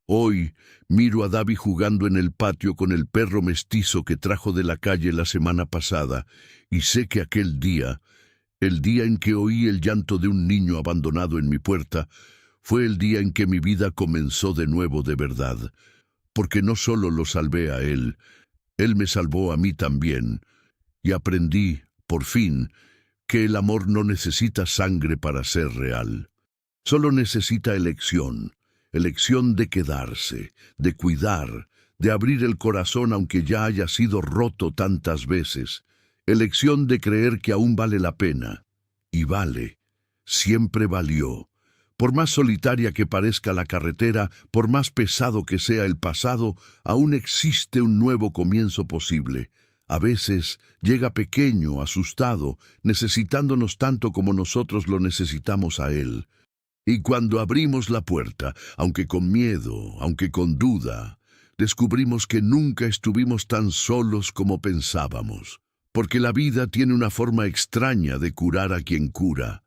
Hoy miro a Davi jugando en el patio con el perro mestizo que trajo de la calle la semana pasada, y sé que aquel día, el día en que oí el llanto de un niño abandonado en mi puerta, fue el día en que mi vida comenzó de nuevo de verdad, porque no solo lo salvé a él me salvó a mí también, y aprendí, por fin, que el amor no necesita sangre para ser real. Solo necesita elección de quedarse, de cuidar, de abrir el corazón aunque ya haya sido roto tantas veces, elección de creer que aún vale la pena. Y vale, siempre valió. Por más solitaria que parezca la carretera, por más pesado que sea el pasado, aún existe un nuevo comienzo posible. A veces llega pequeño, asustado, necesitándonos tanto como nosotros lo necesitamos a él. Y cuando abrimos la puerta, aunque con miedo, aunque con duda, descubrimos que nunca estuvimos tan solos como pensábamos. Porque la vida tiene una forma extraña de curar a quien cura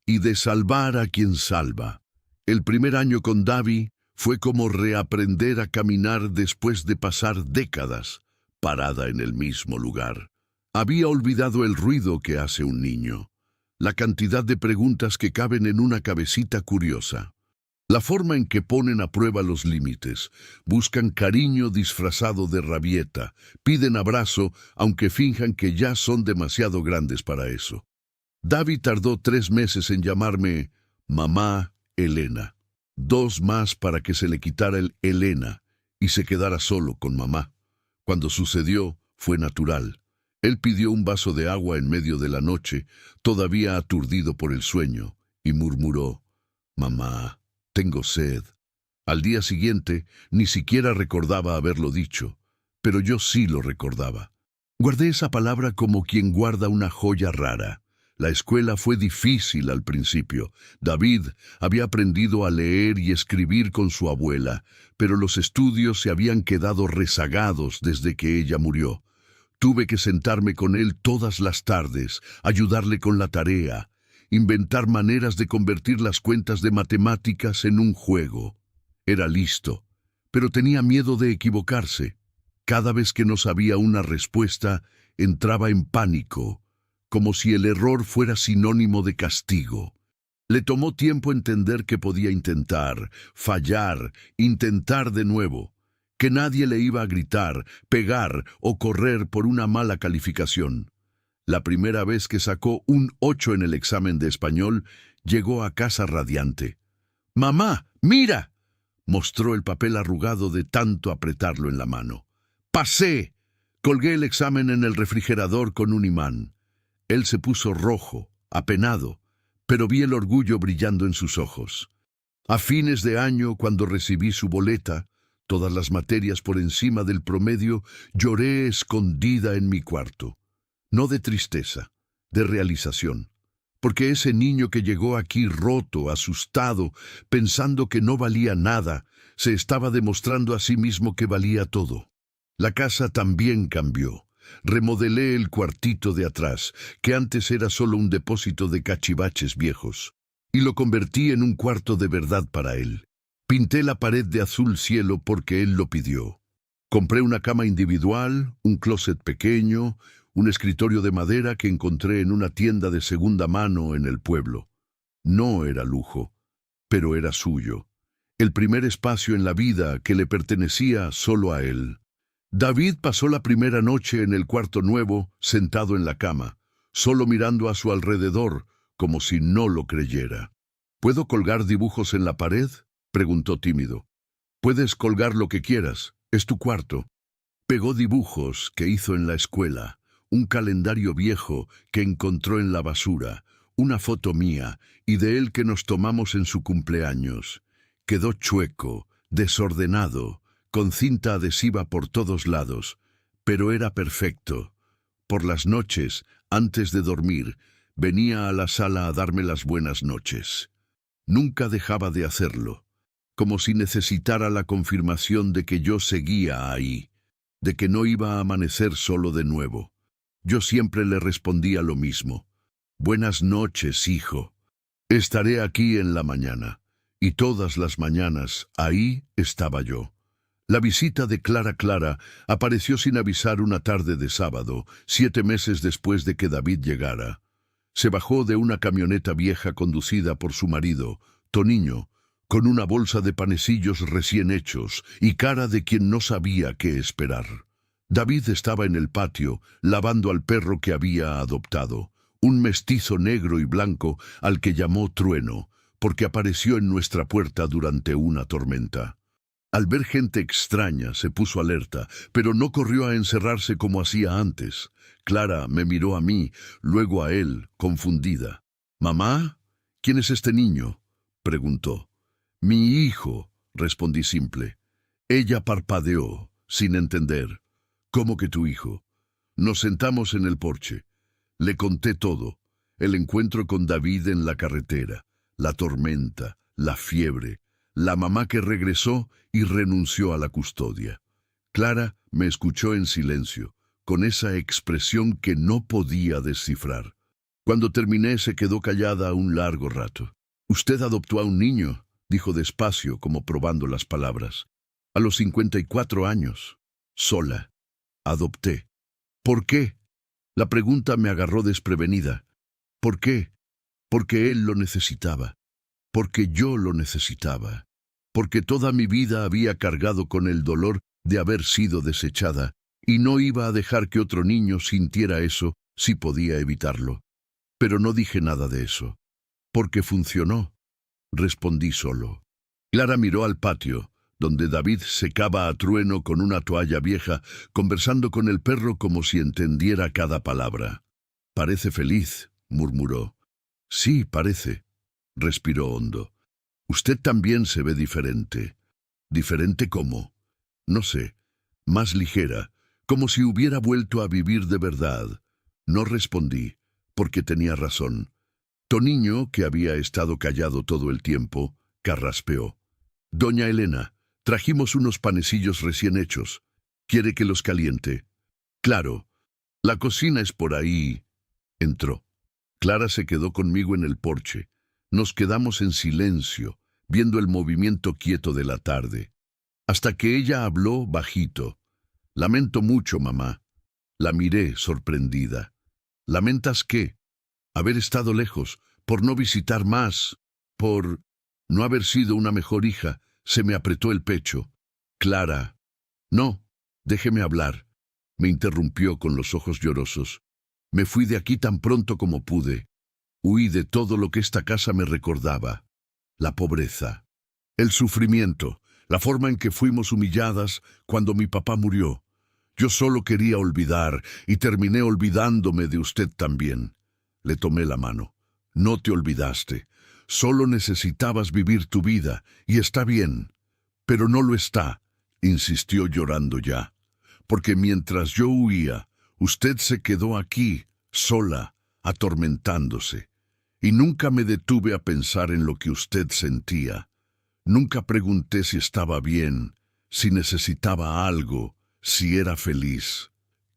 y de salvar a quien salva. El primer año con Davi fue como reaprender a caminar después de pasar décadas parada en el mismo lugar. Había olvidado el ruido que hace un niño, la cantidad de preguntas que caben en una cabecita curiosa, la forma en que ponen a prueba los límites, buscan cariño disfrazado de rabieta, piden abrazo aunque finjan que ya son demasiado grandes para eso. Davi tardó 3 meses en llamarme Mamá Elena. 2 más para que se le quitara el Elena y se quedara solo con mamá. Cuando sucedió, fue natural. Él pidió un vaso de agua en medio de la noche, todavía aturdido por el sueño, y murmuró: «Mamá, tengo sed». Al día siguiente, ni siquiera recordaba haberlo dicho, pero yo sí lo recordaba. Guardé esa palabra como quien guarda una joya rara. La escuela fue difícil al principio. David había aprendido a leer y escribir con su abuela, pero los estudios se habían quedado rezagados desde que ella murió. Tuve que sentarme con él todas las tardes, ayudarle con la tarea, inventar maneras de convertir las cuentas de matemáticas en un juego. Era listo, pero tenía miedo de equivocarse. Cada vez que no sabía una respuesta, entraba en pánico, como si el error fuera sinónimo de castigo. Le tomó tiempo entender que podía intentar, fallar, intentar de nuevo, que nadie le iba a gritar, pegar o correr por una mala calificación. La primera vez que sacó un 8 en el examen de español, llegó a casa radiante. «¡Mamá, mira!», mostró el papel arrugado de tanto apretarlo en la mano. «¡Pasé!». Colgué el examen en el refrigerador con un imán. Él se puso rojo, apenado, pero vi el orgullo brillando en sus ojos. A fines de año, cuando recibí su boleta, todas las materias por encima del promedio, lloré escondida en mi cuarto. No de tristeza, de realización. Porque ese niño que llegó aquí roto, asustado, pensando que no valía nada, se estaba demostrando a sí mismo que valía todo. La casa también cambió. Remodelé el cuartito de atrás, que antes era solo un depósito de cachivaches viejos, y lo convertí en un cuarto de verdad para él. Pinté la pared de azul cielo porque él lo pidió. Compré una cama individual, un closet pequeño, un escritorio de madera que encontré en una tienda de segunda mano en el pueblo. No era lujo, pero era suyo. El primer espacio en la vida que le pertenecía solo a él. David pasó la primera noche en el cuarto nuevo, sentado en la cama, solo mirando a su alrededor, como si no lo creyera. «¿Puedo colgar dibujos en la pared?», preguntó tímido. «Puedes colgar lo que quieras, es tu cuarto». Pegó dibujos que hizo en la escuela, un calendario viejo que encontró en la basura, una foto mía y de él que nos tomamos en su cumpleaños. Quedó chueco, desordenado, con cinta adhesiva por todos lados, pero era perfecto. Por las noches, antes de dormir, venía a la sala a darme las buenas noches. Nunca dejaba de hacerlo, como si necesitara la confirmación de que yo seguía ahí, de que no iba a amanecer solo de nuevo. Yo siempre le respondía lo mismo. «Buenas noches, hijo. Estaré aquí en la mañana». Y todas las mañanas, ahí estaba yo. La visita de Clara apareció sin avisar una tarde de sábado, 7 meses después de que David llegara. Se bajó de una camioneta vieja conducida por su marido, Toniño, con una bolsa de panecillos recién hechos y cara de quien no sabía qué esperar. David estaba en el patio, lavando al perro que había adoptado, un mestizo negro y blanco al que llamó Trueno, porque apareció en nuestra puerta durante una tormenta. Al ver gente extraña se puso alerta, pero no corrió a encerrarse como hacía antes. Clara me miró a mí, luego a él, confundida. «¿Mamá? ¿Quién es este niño?», preguntó. «Mi hijo», respondí simple. Ella parpadeó, sin entender. «¿Cómo que tu hijo?». Nos sentamos en el porche. Le conté todo. El encuentro con David en la carretera, la tormenta, la fiebre, la mamá que regresó y renunció a la custodia. Clara me escuchó en silencio, con esa expresión que no podía descifrar. Cuando terminé se quedó callada un largo rato. «Usted adoptó a un niño», dijo despacio, como probando las palabras. «A los 54 años. Sola. Adopté». «¿Por qué?». La pregunta me agarró desprevenida. «¿Por qué?». Porque él lo necesitaba. Porque yo lo necesitaba. Porque toda mi vida había cargado con el dolor de haber sido desechada, y no iba a dejar que otro niño sintiera eso si podía evitarlo. Pero no dije nada de eso. Porque funcionó. Respondí solo. Clara miró al patio, donde David secaba a Trueno con una toalla vieja, conversando con el perro como si entendiera cada palabra. «Parece feliz», murmuró. «Sí, parece», respiró hondo. «Usted también se ve diferente». «¿Diferente cómo?». «No sé, más ligera, como si hubiera vuelto a vivir de verdad». No respondí, porque tenía razón. Toniño, que había estado callado todo el tiempo, carraspeó. «Doña Elena, trajimos unos panecillos recién hechos. ¿Quiere que los caliente?» «Claro. La cocina es por ahí». Entró. Clara se quedó conmigo en el porche. Nos quedamos en silencio, viendo el movimiento quieto de la tarde. Hasta que ella habló bajito. «Lamento mucho, mamá». La miré, sorprendida. «¿Lamentas qué?» «Haber estado lejos, por no visitar más, por no haber sido una mejor hija». Se me apretó el pecho. «Clara». «No, déjeme hablar», me interrumpió con los ojos llorosos. «Me fui de aquí tan pronto como pude. Huí de todo lo que esta casa me recordaba. La pobreza, el sufrimiento, la forma en que fuimos humilladas cuando mi papá murió. Yo solo quería olvidar y terminé olvidándome de usted también». Le tomé la mano. «No te olvidaste. Solo necesitabas vivir tu vida, y está bien». «Pero no lo está», insistió llorando ya. «Porque mientras yo huía, usted se quedó aquí, sola, atormentándose. Y nunca me detuve a pensar en lo que usted sentía. Nunca pregunté si estaba bien, si necesitaba algo, si era feliz.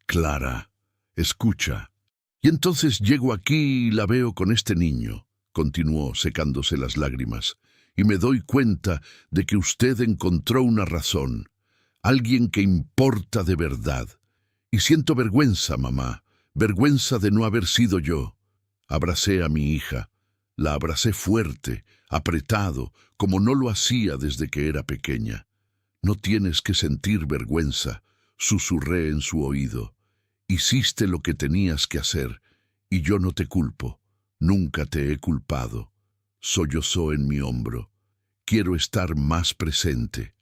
Clara, escucha. Y entonces llego aquí y la veo con este niño», continuó secándose las lágrimas, «y me doy cuenta de que usted encontró una razón, alguien que importa de verdad. Y siento vergüenza, mamá, vergüenza de no haber sido yo». Abracé a mi hija. La abracé fuerte, apretado, como no lo hacía desde que era pequeña. «No tienes que sentir vergüenza», susurré en su oído. «Hiciste lo que tenías que hacer, y yo no te culpo. Nunca te he culpado». Sollozó en mi hombro. «Quiero estar más presente.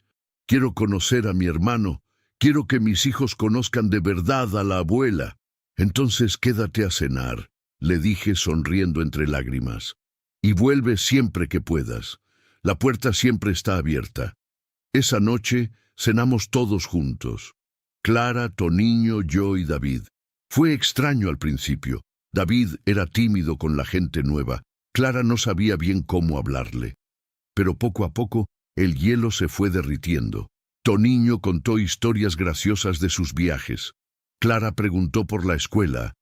Quiero conocer a mi hermano. Quiero que mis hijos conozcan de verdad a la abuela». «Entonces quédate a cenar», le dije sonriendo entre lágrimas. «Y vuelve siempre que puedas. La puerta siempre está abierta». Esa noche cenamos todos juntos. Clara, Toniño, yo y David. Fue extraño al principio. David era tímido con la gente nueva. Clara no sabía bien cómo hablarle. Pero poco a poco el hielo se fue derritiendo. Toniño contó historias graciosas de sus viajes. Clara preguntó por la escuela.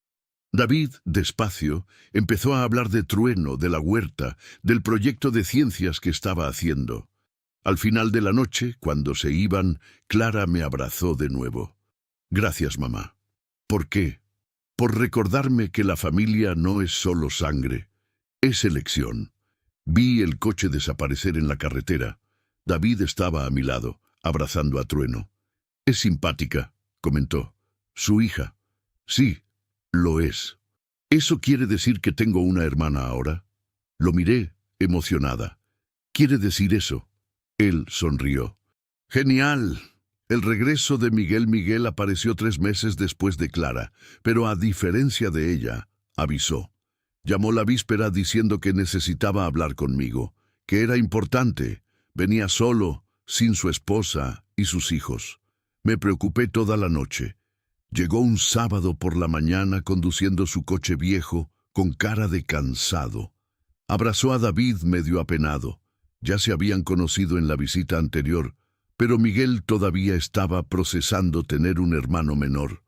David, despacio, empezó a hablar de Trueno, de la huerta, del proyecto de ciencias que estaba haciendo. Al final de la noche, cuando se iban, Clara me abrazó de nuevo. «Gracias, mamá». «¿Por qué?» «Por recordarme que la familia no es solo sangre, es elección». Vi el coche desaparecer en la carretera. David estaba a mi lado, abrazando a Trueno. «Es simpática», comentó. «Su hija». «Sí, lo es». «¿Eso quiere decir que tengo una hermana ahora?» Lo miré, emocionada. «¿Quiere decir eso?» Él sonrió. «Genial». El regreso de Miguel apareció 3 meses después de Clara, pero a diferencia de ella, avisó. Llamó la víspera diciendo que necesitaba hablar conmigo, que era importante. Venía solo, sin su esposa y sus hijos. Me preocupé toda la noche. Llegó un sábado por la mañana conduciendo su coche viejo, con cara de cansado. Abrazó a David medio apenado. Ya se habían conocido en la visita anterior, pero Miguel todavía estaba procesando tener un hermano menor.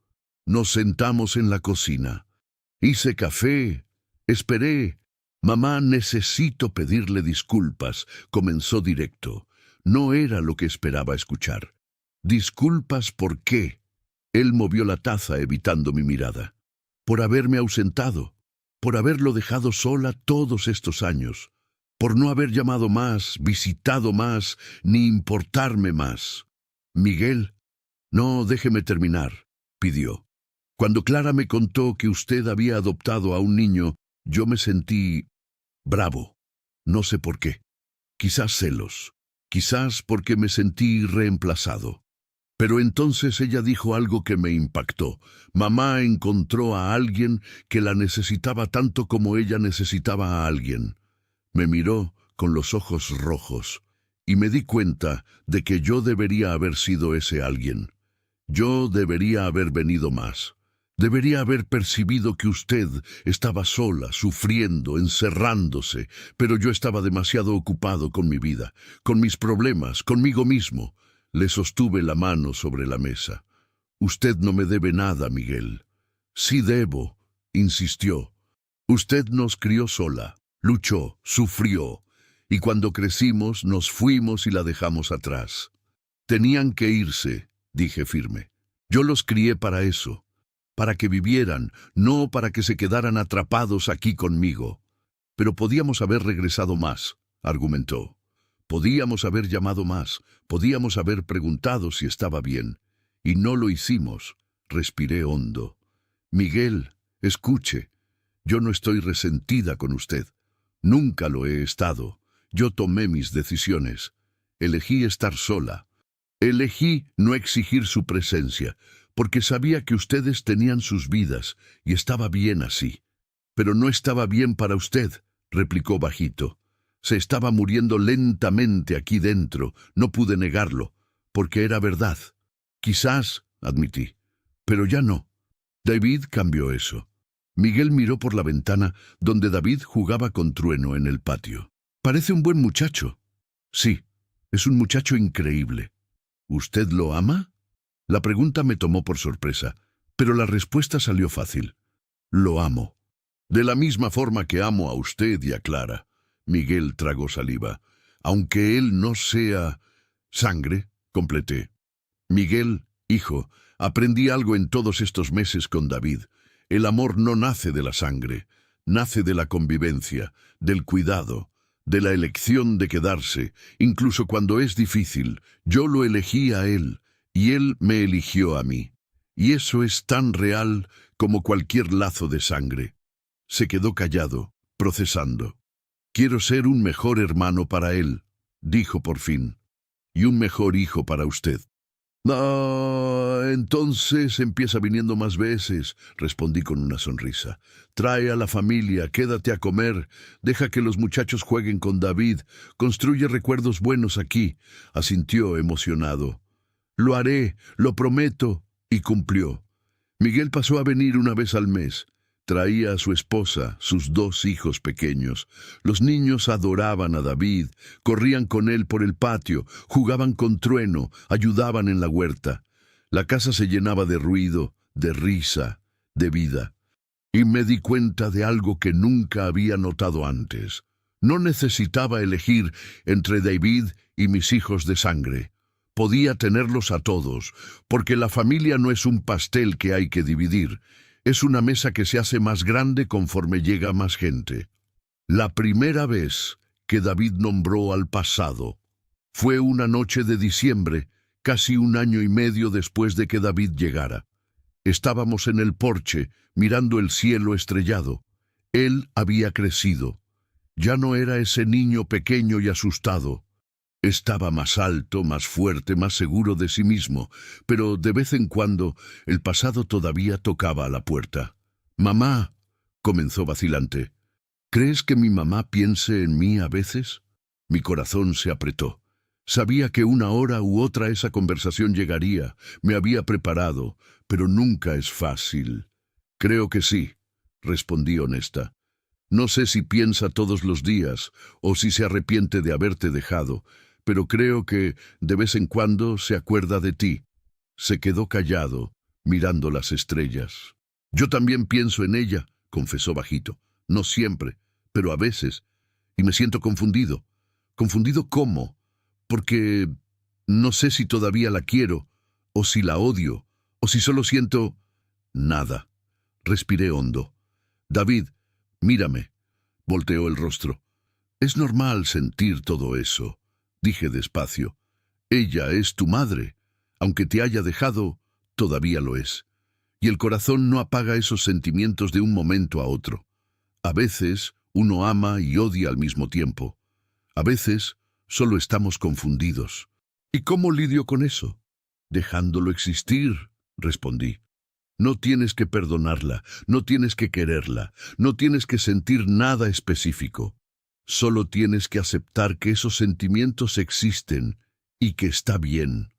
Nos sentamos en la cocina. Hice café. Esperé. «Mamá, necesito pedirle disculpas», comenzó directo. No era lo que esperaba escuchar. «¿Disculpas por qué?» Él movió la taza evitando mi mirada. «Por haberme ausentado, por haberlo dejado sola todos estos años, por no haber llamado más, visitado más, ni importarme más». «Miguel». «No, déjeme terminar», pidió. «Cuando Clara me contó que usted había adoptado a un niño, yo me sentí bravo. No sé por qué. Quizás celos. Quizás porque me sentí reemplazado. Pero entonces ella dijo algo que me impactó. Mamá encontró a alguien que la necesitaba tanto como ella necesitaba a alguien. Me miró con los ojos rojos y me di cuenta de que yo debería haber sido ese alguien. Yo debería haber venido más. Debería haber percibido que usted estaba sola, sufriendo, encerrándose, pero yo estaba demasiado ocupado con mi vida, con mis problemas, conmigo mismo. Le sostuve la mano sobre la mesa. Usted no me debe nada, Miguel. Sí debo, insistió. Usted nos crió sola, luchó, sufrió, y cuando crecimos nos fuimos y la dejamos atrás. Tenían que irse, dije firme. Yo los crié para eso, para que vivieran, no para que se quedaran atrapados aquí conmigo. Pero podíamos haber regresado más, argumentó. Podíamos haber llamado más, podíamos haber preguntado si estaba bien. Y no lo hicimos. Respiré hondo. Miguel, escuche. Yo no estoy resentida con usted. Nunca lo he estado. Yo tomé mis decisiones. Elegí estar sola. Elegí no exigir su presencia, porque sabía que ustedes tenían sus vidas y estaba bien así. Pero no estaba bien para usted, replicó bajito. Se estaba muriendo lentamente aquí dentro, no pude negarlo, porque era verdad. Quizás, admití, pero ya no. David cambió eso. Miguel miró por la ventana donde David jugaba con Trueno en el patio. Parece un buen muchacho. Sí, es un muchacho increíble. ¿Usted lo ama? La pregunta me tomó por sorpresa, pero la respuesta salió fácil. Lo amo. De la misma forma que amo a usted y a Clara. Miguel tragó saliva. Aunque él no sea sangre, completé. Miguel, hijo, aprendí algo en todos estos meses con David. El amor no nace de la sangre, nace de la convivencia, del cuidado, de la elección de quedarse, incluso cuando es difícil. Yo lo elegí a él, y él me eligió a mí. Y eso es tan real como cualquier lazo de sangre. Se quedó callado, procesando. Quiero ser un mejor hermano para él, dijo por fin, y un mejor hijo para usted. Entonces empieza viniendo más veces, respondí con una sonrisa. Trae a la familia, quédate a comer, deja que los muchachos jueguen con David, construye recuerdos buenos aquí, asintió emocionado. Lo haré, lo prometo, y cumplió. Miguel pasó a venir una vez al mes. Traía a su esposa, sus 2 hijos pequeños. Los niños adoraban a David, corrían con él por el patio, jugaban con Trueno, ayudaban en la huerta. La casa se llenaba de ruido, de risa, de vida. Y me di cuenta de algo que nunca había notado antes. No necesitaba elegir entre David y mis hijos de sangre. Podía tenerlos a todos, porque la familia no es un pastel que hay que dividir. Es una mesa que se hace más grande conforme llega más gente. La primera vez que David nombró al pasado fue una noche de diciembre, casi 1 año y medio después de que David llegara. Estábamos en el porche, mirando el cielo estrellado. Él había crecido. Ya no era ese niño pequeño y asustado. Estaba más alto, más fuerte, más seguro de sí mismo, pero de vez en cuando el pasado todavía tocaba a la puerta. «Mamá», comenzó vacilante, «¿crees que mi mamá piense en mí a veces?» Mi corazón se apretó. Sabía que una hora u otra esa conversación llegaría. Me había preparado, pero nunca es fácil. «Creo que sí», respondí honesta. «No sé si piensa todos los días o si se arrepiente de haberte dejado, pero creo que de vez en cuando se acuerda de ti». Se quedó callado, mirando las estrellas. «Yo también pienso en ella», confesó bajito. «No siempre, pero a veces. Y me siento confundido». «¿Confundido cómo? Porque no sé si todavía la quiero, o si la odio, o si solo siento nada». Respiré hondo. «David, mírame». Volteó el rostro. «Es normal sentir todo eso», dije despacio. «Ella es tu madre. Aunque te haya dejado, todavía lo es. Y el corazón no apaga esos sentimientos de un momento a otro. A veces uno ama y odia al mismo tiempo. A veces solo estamos confundidos. ¿Y cómo lidio con eso?» «Dejándolo existir», respondí. «No tienes que perdonarla, no tienes que quererla, no tienes que sentir nada específico. Solo tienes que aceptar que esos sentimientos existen y que está bien».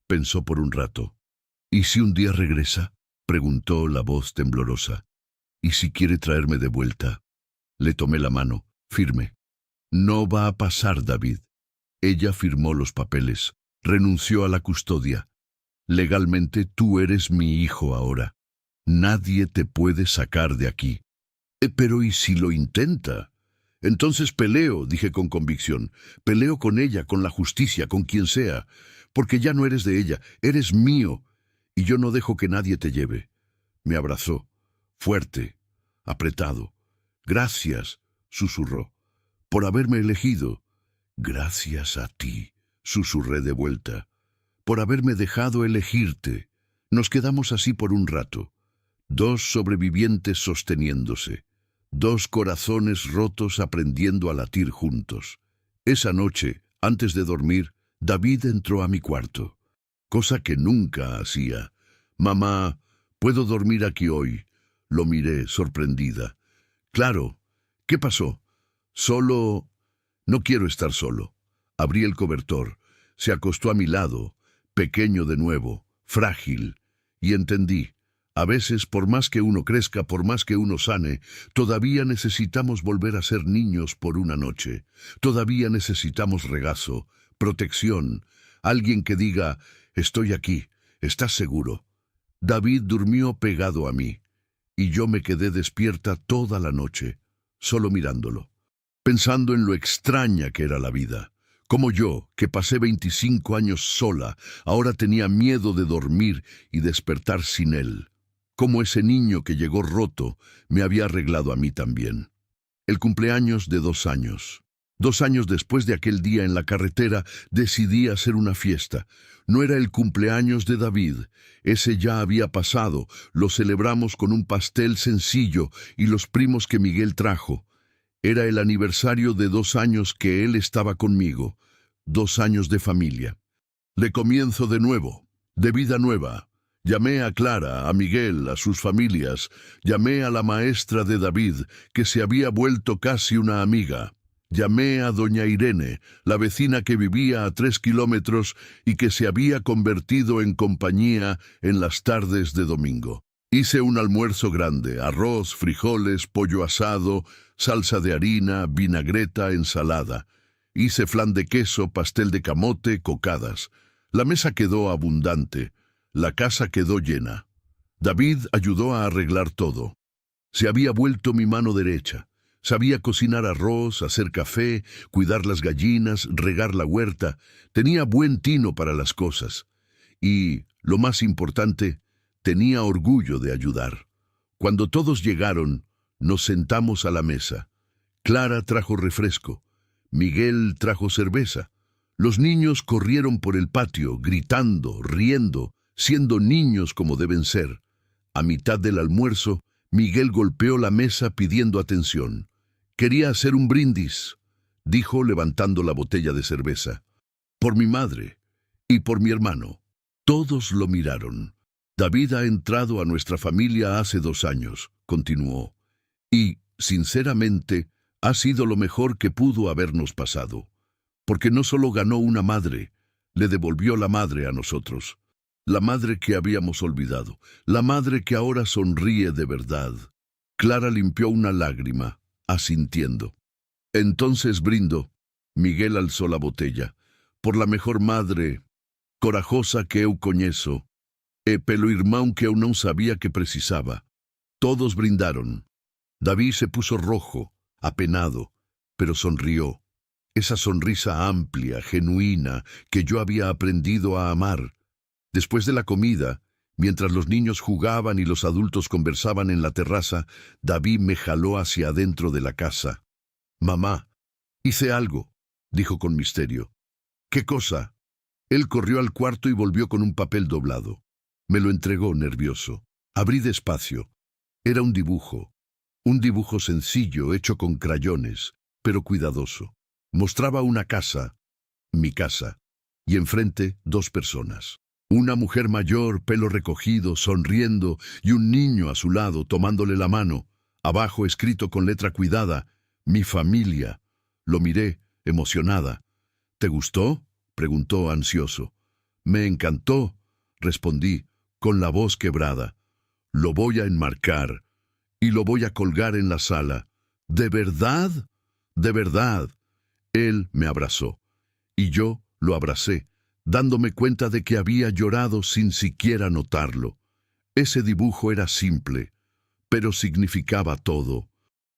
Pensó por un rato. «¿Y si un día regresa?». preguntó la voz temblorosa. ¿Y si quiere traerme de vuelta? Le tomé la mano, firme. No va a pasar, David. Ella firmó los papeles, renunció a la custodia. Legalmente tú eres mi hijo ahora. Nadie te puede sacar de aquí. Pero ¿y si lo intenta? Entonces peleo, dije con convicción. Peleo con ella, con la justicia, con quien sea. Porque ya no eres de ella, eres mío. Y yo no dejo que nadie te lleve. Me abrazó, fuerte, apretado. Gracias, susurró, por haberme elegido. Gracias a ti, susurré de vuelta, por haberme dejado elegirte. Nos quedamos así por un rato, dos sobrevivientes sosteniéndose, dos corazones rotos aprendiendo a latir juntos. Esa noche, antes de dormir, David entró a mi cuarto, cosa que nunca hacía. Mamá, ¿puedo dormir aquí hoy? Lo miré, sorprendida. Claro. ¿Qué pasó? Solo... No quiero estar solo. Abrí el cobertor. Se acostó a mi lado, pequeño de nuevo, frágil, y entendí. A veces, por más que uno crezca, por más que uno sane, todavía necesitamos volver a ser niños por una noche. Todavía necesitamos regazo, protección, alguien que diga, estoy aquí, ¿estás seguro? David durmió pegado a mí, y yo me quedé despierta toda la noche, solo mirándolo, pensando en lo extraña que era la vida. Como yo, que pasé 25 años sola, ahora tenía miedo de dormir y despertar sin él. Como ese niño que llegó roto, me había arreglado a mí también. El cumpleaños de 2 años. 2 años después de aquel día en la carretera, decidí hacer una fiesta. No era el cumpleaños de David, ese ya había pasado. Lo celebramos con un pastel sencillo y los primos que Miguel trajo. Era el aniversario de 2 años que él estaba conmigo, 2 años de familia. De comienzo de nuevo, de vida nueva. Llamé a Clara, a Miguel, a sus familias. Llamé a la maestra de David, que se había vuelto casi una amiga. Llamé a doña Irene, la vecina que vivía a 3 kilómetros y que se había convertido en compañía en las tardes de domingo. Hice un almuerzo grande, arroz, frijoles, pollo asado, salsa de harina, vinagreta, ensalada. Hice flan de queso, pastel de camote, cocadas. La mesa quedó abundante. La casa quedó llena. David ayudó a arreglar todo. Se había vuelto mi mano derecha. Sabía cocinar arroz, hacer café, cuidar las gallinas, regar la huerta. Tenía buen tino para las cosas. Y, lo más importante, tenía orgullo de ayudar. Cuando todos llegaron, nos sentamos a la mesa. Clara trajo refresco. Miguel trajo cerveza. Los niños corrieron por el patio, gritando, riendo, siendo niños como deben ser. A mitad del almuerzo, Miguel golpeó la mesa pidiendo atención. Quería hacer un brindis, dijo levantando la botella de cerveza. Por mi madre y por mi hermano. Todos lo miraron. David ha entrado a nuestra familia hace 2 años, continuó. Y, sinceramente, ha sido lo mejor que pudo habernos pasado. Porque no solo ganó una madre, le devolvió la madre a nosotros. La madre que habíamos olvidado, la madre que ahora sonríe de verdad. Clara limpió una lágrima, asintiendo. Entonces brindo. Miguel alzó la botella. Por la mejor madre, corajosa que eu coñezo, e pelo irmão que eu non sabía que precisaba. Todos brindaron. David se puso rojo, apenado, pero sonrió. Esa sonrisa amplia, genuina, que yo había aprendido a amar. Después de la comida, mientras los niños jugaban y los adultos conversaban en la terraza, David me jaló hacia adentro de la casa. «Mamá, hice algo», dijo con misterio. «¿Qué cosa?» Él corrió al cuarto y volvió con un papel doblado. Me lo entregó nervioso. Abrí despacio. Era un dibujo sencillo hecho con crayones, pero cuidadoso. Mostraba una casa, mi casa, y enfrente 2 personas. Una mujer mayor, pelo recogido, sonriendo, y un niño a su lado, tomándole la mano. Abajo, escrito con letra cuidada, «Mi familia». Lo miré, emocionada. «¿Te gustó?», preguntó ansioso. «Me encantó», respondí, con la voz quebrada. lo voy a enmarcar y lo voy a colgar en la sala. ¿De verdad? De verdad. Él me abrazó, y yo lo abracé, dándome cuenta de que había llorado sin siquiera notarlo. Ese dibujo era simple, pero significaba todo.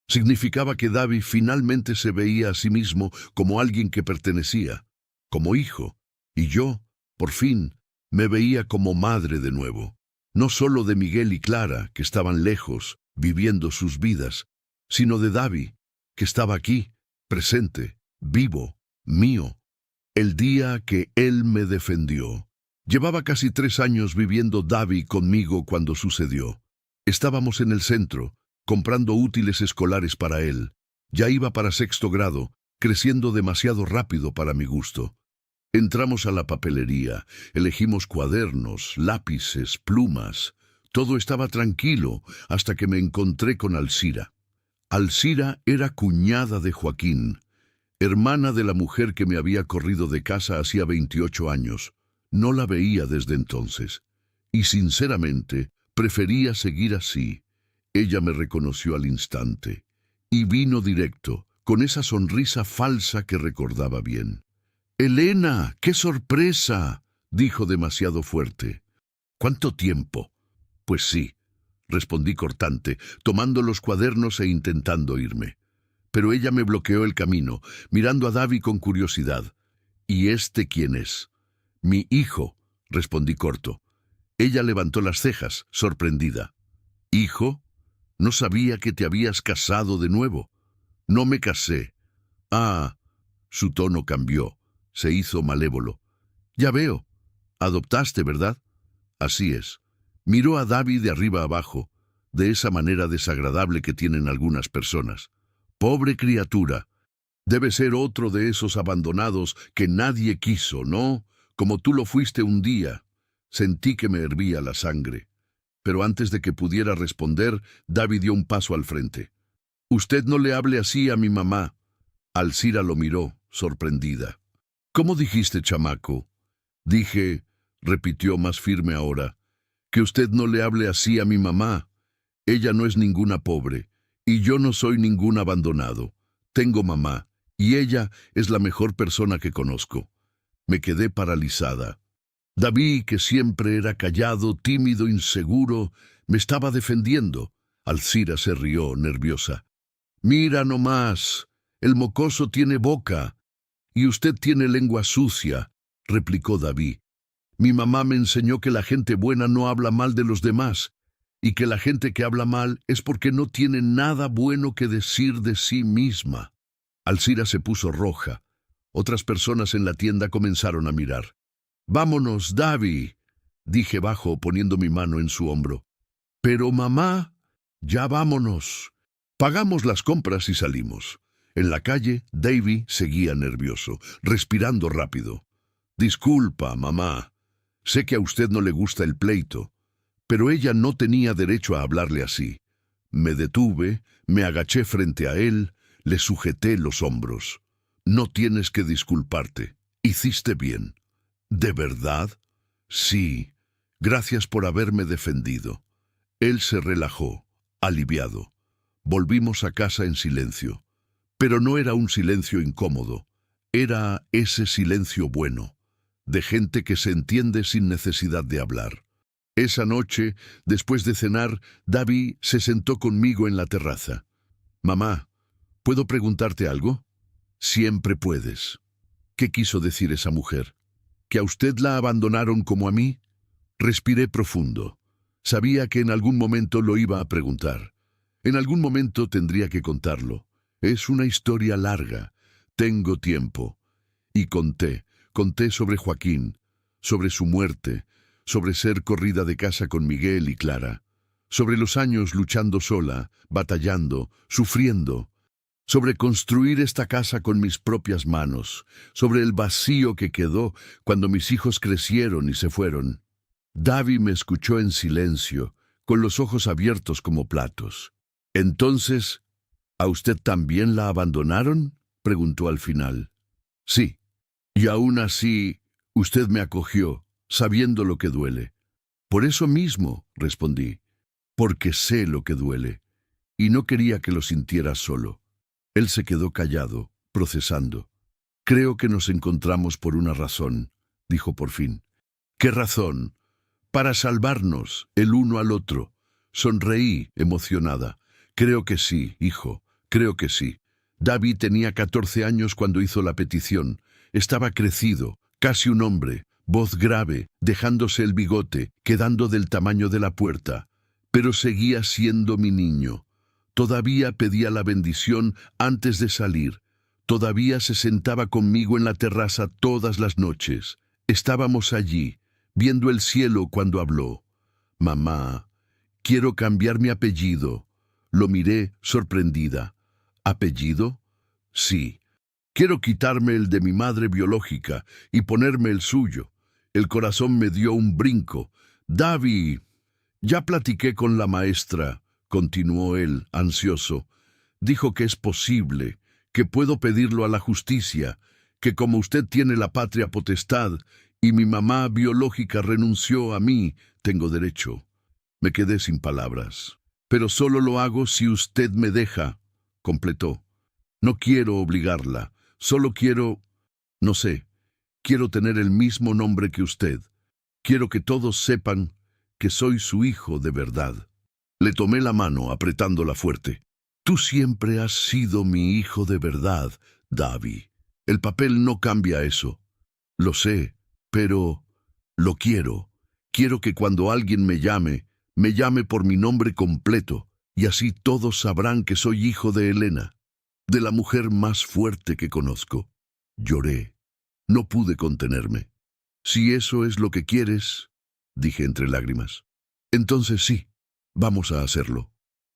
Significaba que David finalmente se veía a sí mismo como alguien que pertenecía, como hijo, y yo, por fin, me veía como madre de nuevo. No solo de Miguel y Clara, que estaban lejos, viviendo sus vidas, sino de David, que estaba aquí, presente, vivo, mío. El día que él me defendió. Llevaba casi 3 años viviendo David conmigo cuando sucedió. Estábamos en el centro, comprando útiles escolares para él. Ya iba para 6º grado, creciendo demasiado rápido para mi gusto. Entramos a la papelería, elegimos cuadernos, lápices, plumas. Todo estaba tranquilo hasta que me encontré con Alcira. Alcira era cuñada de Joaquín, hermana de la mujer que me había corrido de casa hacía 28 años. No la veía desde entonces. Y sinceramente, prefería seguir así. Ella me reconoció al instante. Y vino directo, con esa sonrisa falsa que recordaba bien. «Elena, qué sorpresa», dijo demasiado fuerte. «¿Cuánto tiempo?» «Pues sí», respondí cortante, tomando los cuadernos e intentando irme. Pero ella me bloqueó el camino, mirando a David con curiosidad. «¿Y este quién es?» «Mi hijo», respondí corto. Ella levantó las cejas, sorprendida. «¿Hijo? No sabía que te habías casado de nuevo». «No me casé». «Ah». Su tono cambió. Se hizo malévolo. «Ya veo. Adoptaste, ¿verdad?» «Así es». Miró a David de arriba abajo, de esa manera desagradable que tienen algunas personas. «Pobre criatura. Debe ser otro de esos abandonados que nadie quiso, ¿no? Como tú lo fuiste un día». Sentí que me hervía la sangre. Pero antes de que pudiera responder, David dio un paso al frente. «Usted no le hable así a mi mamá». Alcira lo miró, sorprendida. «¿Cómo dijiste, chamaco?» «Dije», repitió más firme ahora, «que usted no le hable así a mi mamá. Ella no es ninguna pobre, y yo no soy ningún abandonado. Tengo mamá, y ella es la mejor persona que conozco». Me quedé paralizada. David, que siempre era callado, tímido, inseguro, me estaba defendiendo. Alcira se rió, nerviosa. «Mira nomás, el mocoso tiene boca. «Y usted tiene lengua sucia», replicó David. «Mi mamá me enseñó que la gente buena no habla mal de los demás, y que la gente que habla mal es porque no tiene nada bueno que decir de sí misma». Alcira se puso roja. Otras personas en la tienda comenzaron a mirar. «Vámonos, David», dije bajo, poniendo mi mano en su hombro. «Pero mamá...» «Ya vámonos». Pagamos las compras y salimos. En la calle, Davy seguía nervioso, respirando rápido. «Disculpa, mamá. Sé que a usted no le gusta el pleito, pero ella no tenía derecho a hablarle así». Me detuve, me agaché frente a él, le sujeté los hombros. «No tienes que disculparte. Hiciste bien». «¿De verdad?» «Sí. Gracias por haberme defendido». Él se relajó, aliviado. Volvimos a casa en silencio. Pero no era un silencio incómodo, era ese silencio bueno, de gente que se entiende sin necesidad de hablar. Esa noche, después de cenar, David se sentó conmigo en la terraza. «Mamá, ¿puedo preguntarte algo?» «Siempre puedes». ¿Qué quiso decir esa mujer? ¿Que a usted la abandonaron como a mí? Respiré profundo. Sabía que en algún momento lo iba a preguntar. En algún momento tendría que contarlo. Es una historia larga. Tengo tiempo. Y conté sobre Joaquín, sobre su muerte, sobre ser corrida de casa con Miguel y Clara, sobre los años luchando sola, batallando, sufriendo, sobre construir esta casa con mis propias manos, sobre el vacío que quedó cuando mis hijos crecieron y se fueron. David me escuchó en silencio, con los ojos abiertos como platos. «Entonces, ¿a usted también la abandonaron?», preguntó al final. «Sí. Y aún así, usted me acogió, sabiendo lo que duele». «Por eso mismo», respondí. porque sé lo que duele, y no quería que lo sintiera solo. Él se quedó callado, procesando. Creo que nos encontramos por una razón, dijo por fin. ¿Qué razón? Para salvarnos el uno al otro. Sonreí, emocionada. Creo que sí, hijo, creo que sí. David tenía 14 años cuando hizo la petición. Estaba crecido, casi un hombre, voz grave, dejándose el bigote, quedando del tamaño de la puerta. Pero seguía siendo mi niño. Todavía pedía la bendición antes de salir. Todavía se sentaba conmigo en la terraza todas las noches. Estábamos allí, viendo el cielo cuando habló. Mamá, quiero cambiar mi apellido. Lo miré sorprendida. ¿Apellido? Sí. Quiero quitarme el de mi madre biológica y ponerme el suyo. El corazón me dio un brinco. David, ya platiqué con la maestra, continuó él, ansioso. Dijo que es posible, que puedo pedirlo a la justicia, que como usted tiene la patria potestad y mi mamá biológica renunció a mí, tengo derecho. Me quedé sin palabras. Pero solo lo hago si usted me deja, completó. No quiero obligarla, solo quiero, no sé, quiero tener el mismo nombre que usted. Quiero que todos sepan que soy su hijo de verdad. Le tomé la mano, apretándola fuerte. Tú siempre has sido mi hijo de verdad, David. El papel no cambia eso. Lo sé, pero lo quiero. Quiero que cuando alguien me llame por mi nombre completo, y así todos sabrán que soy hijo de Elena, de la mujer más fuerte que conozco. Lloré. No pude contenerme. Si eso es lo que quieres, dije entre lágrimas, entonces sí, vamos a hacerlo.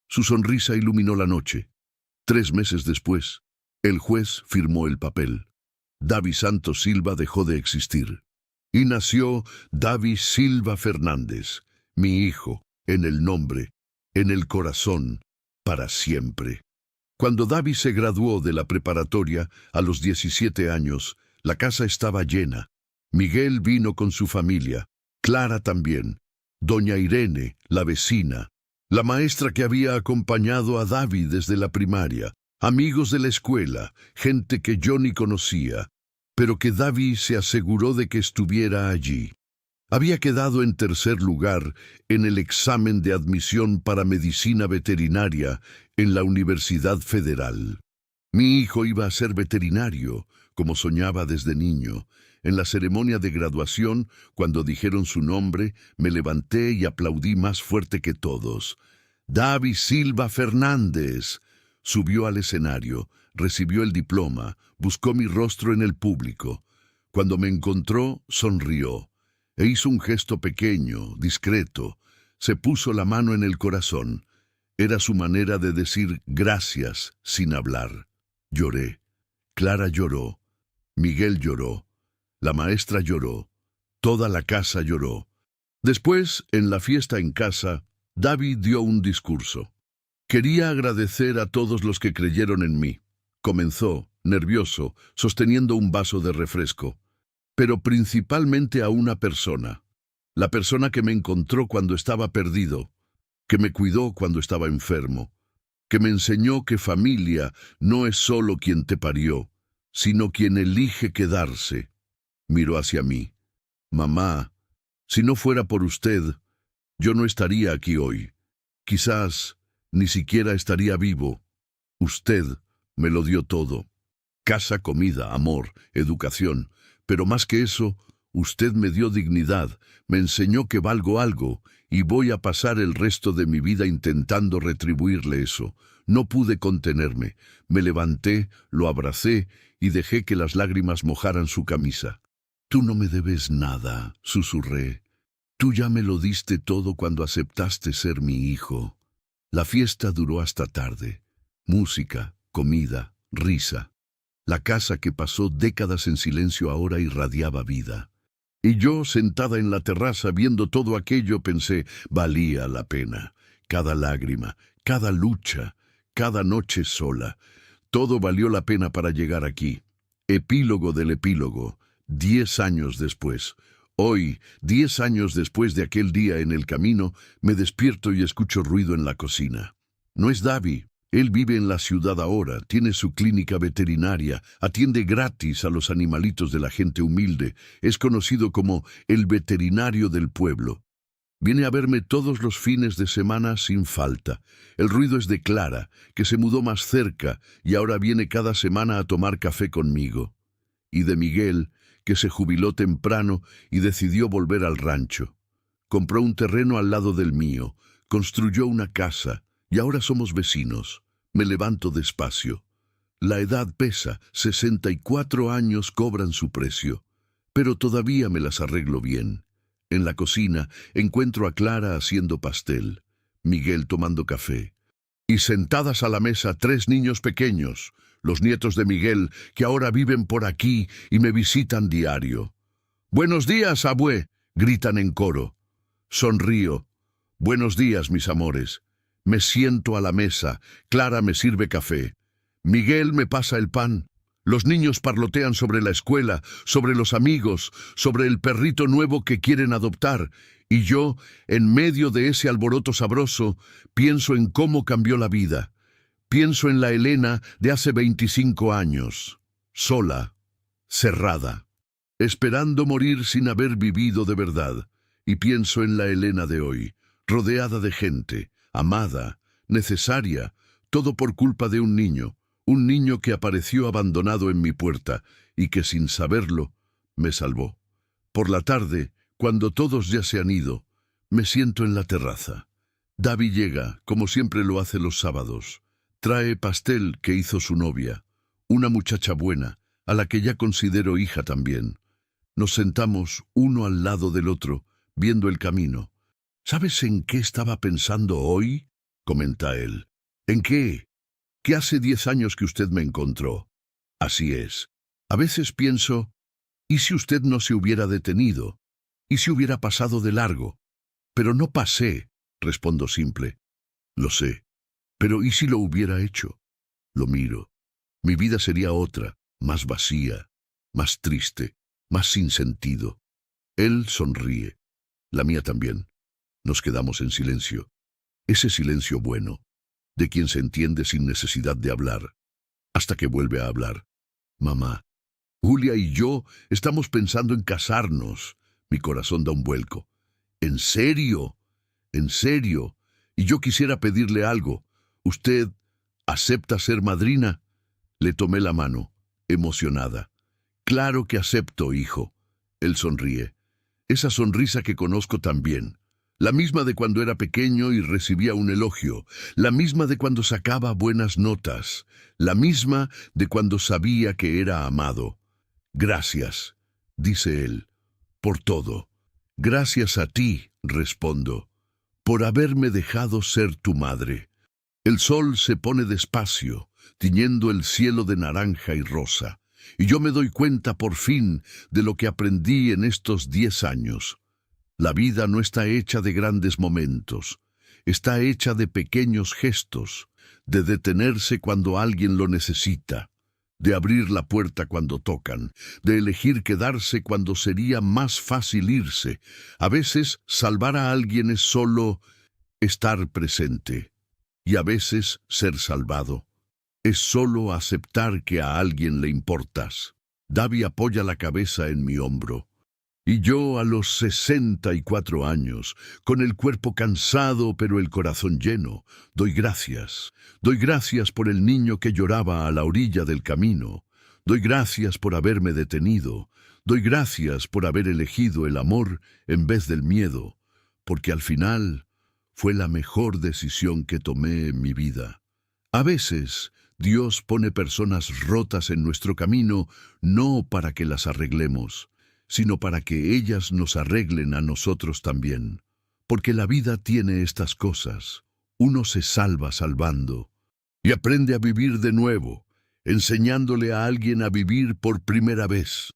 Su sonrisa iluminó la noche. 3 meses después, el juez firmó el papel. David Santos Silva dejó de existir. Y nació David Silva Fernández, mi hijo, en el nombre, en el corazón, para siempre. Cuando David se graduó de la preparatoria a los 17 años, la casa estaba llena. Miguel vino con su familia, Clara también, doña Irene, la vecina, la maestra que había acompañado a David desde la primaria, amigos de la escuela, gente que yo ni conocía, pero que David se aseguró de que estuviera allí. Había quedado en tercer lugar en el examen de admisión para medicina veterinaria en la Universidad Federal. Mi hijo iba a ser veterinario, como soñaba desde niño. En la ceremonia de graduación, cuando dijeron su nombre, me levanté y aplaudí más fuerte que todos. David Silva Fernández. Subió al escenario, recibió el diploma, buscó mi rostro en el público. Cuando me encontró, sonrió. E hizo un gesto pequeño, discreto. Se puso la mano en el corazón. Era su manera de decir gracias sin hablar. Lloré. Clara lloró. Miguel lloró. La maestra lloró. Toda la casa lloró. Después, en la fiesta en casa, David dio un discurso. Quería agradecer a todos los que creyeron en mí. Comenzó, nervioso, sosteniendo un vaso de refresco. Pero principalmente a una persona. La persona que me encontró cuando estaba perdido, que me cuidó cuando estaba enfermo, que me enseñó que familia no es solo quien te parió, sino quien elige quedarse. Miró hacia mí. Mamá, si no fuera por usted, yo no estaría aquí hoy. Quizás ni siquiera estaría vivo. Usted me lo dio todo. Casa, comida, amor, educación. Pero más que eso, usted me dio dignidad, me enseñó que valgo algo, y voy a pasar el resto de mi vida intentando retribuirle eso. No pude contenerme. Me levanté, lo abracé y dejé que las lágrimas mojaran su camisa. Tú no me debes nada, susurré. Tú ya me lo diste todo cuando aceptaste ser mi hijo. La fiesta duró hasta tarde. Música, comida, risa. La casa que pasó décadas en silencio ahora irradiaba vida. Y yo, sentada en la terraza viendo todo aquello, pensé, valía la pena. Cada lágrima, cada lucha, cada noche sola. Todo valió la pena para llegar aquí. Epílogo del epílogo. 10 años después. Hoy, 10 años después de aquel día en el camino, me despierto y escucho ruido en la cocina. No es Davi. Él vive en la ciudad ahora, tiene su clínica veterinaria, atiende gratis a los animalitos de la gente humilde, es conocido como el veterinario del pueblo. Viene a verme todos los fines de semana sin falta. El ruido es de Clara, que se mudó más cerca y ahora viene cada semana a tomar café conmigo. Y de Miguel, que se jubiló temprano y decidió volver al rancho. Compró un terreno al lado del mío, construyó una casa y ahora somos vecinos. Me levanto despacio. La edad pesa, 64 años cobran su precio, pero todavía me las arreglo bien. En la cocina encuentro a Clara haciendo pastel, Miguel tomando café, y sentadas a la mesa 3 niños pequeños, los nietos de Miguel, que ahora viven por aquí y me visitan diario. «Buenos días, abue», gritan en coro. Sonrío. «Buenos días, mis amores». Me siento a la mesa, Clara me sirve café. Miguel me pasa el pan. Los niños parlotean sobre la escuela, sobre los amigos, sobre el perrito nuevo que quieren adoptar, y yo, en medio de ese alboroto sabroso, pienso en cómo cambió la vida. Pienso en la Elena de hace 25 años, sola, cerrada, esperando morir sin haber vivido de verdad, y pienso en la Elena de hoy, rodeada de gente, amada, necesaria, todo por culpa de un niño que apareció abandonado en mi puerta y que sin saberlo me salvó. Por la tarde, cuando todos ya se han ido, me siento en la terraza. Davi llega, como siempre lo hace los sábados. Trae pastel que hizo su novia, una muchacha buena, a la que ya considero hija también. Nos sentamos uno al lado del otro, viendo el camino. «¿Sabes en qué estaba pensando hoy?», comenta él. «¿En qué? Que hace 10 años que usted me encontró». «Así es. A veces pienso, ¿y si usted no se hubiera detenido? ¿Y si hubiera pasado de largo?» «Pero no pasé», respondo simple. «Lo sé. Pero ¿y si lo hubiera hecho?» Lo miro. Mi vida sería otra, más vacía, más triste, más sin sentido. Él sonríe. La mía también. Nos quedamos en silencio. Ese silencio bueno, de quien se entiende sin necesidad de hablar, hasta que vuelve a hablar. «Mamá, Julia y yo estamos pensando en casarnos». Mi corazón da un vuelco. «¿En serio? ¿En serio? Y yo quisiera pedirle algo. ¿Usted acepta ser madrina?» Le tomé la mano, emocionada. «Claro que acepto, hijo». Él sonríe. Esa sonrisa que conozco también. La misma de cuando era pequeño y recibía un elogio, la misma de cuando sacaba buenas notas, la misma de cuando sabía que era amado. «Gracias», dice él, «por todo». «Gracias a ti», respondo, «por haberme dejado ser tu madre». El sol se pone despacio, tiñendo el cielo de naranja y rosa, y yo me doy cuenta por fin de lo que aprendí en estos 10 años. La vida no está hecha de grandes momentos, está hecha de pequeños gestos, de detenerse cuando alguien lo necesita, de abrir la puerta cuando tocan, de elegir quedarse cuando sería más fácil irse. A veces salvar a alguien es solo estar presente, y a veces ser salvado es solo aceptar que a alguien le importas. Davi apoya la cabeza en mi hombro. Y yo a los 64 años, con el cuerpo cansado pero el corazón lleno, doy gracias. Doy gracias por el niño que lloraba a la orilla del camino. Doy gracias por haberme detenido. Doy gracias por haber elegido el amor en vez del miedo, porque al final fue la mejor decisión que tomé en mi vida. A veces Dios pone personas rotas en nuestro camino no para que las arreglemos, sino para que ellas nos arreglen a nosotros también. Porque la vida tiene estas cosas. Uno se salva salvando y aprende a vivir de nuevo, enseñándole a alguien a vivir por primera vez.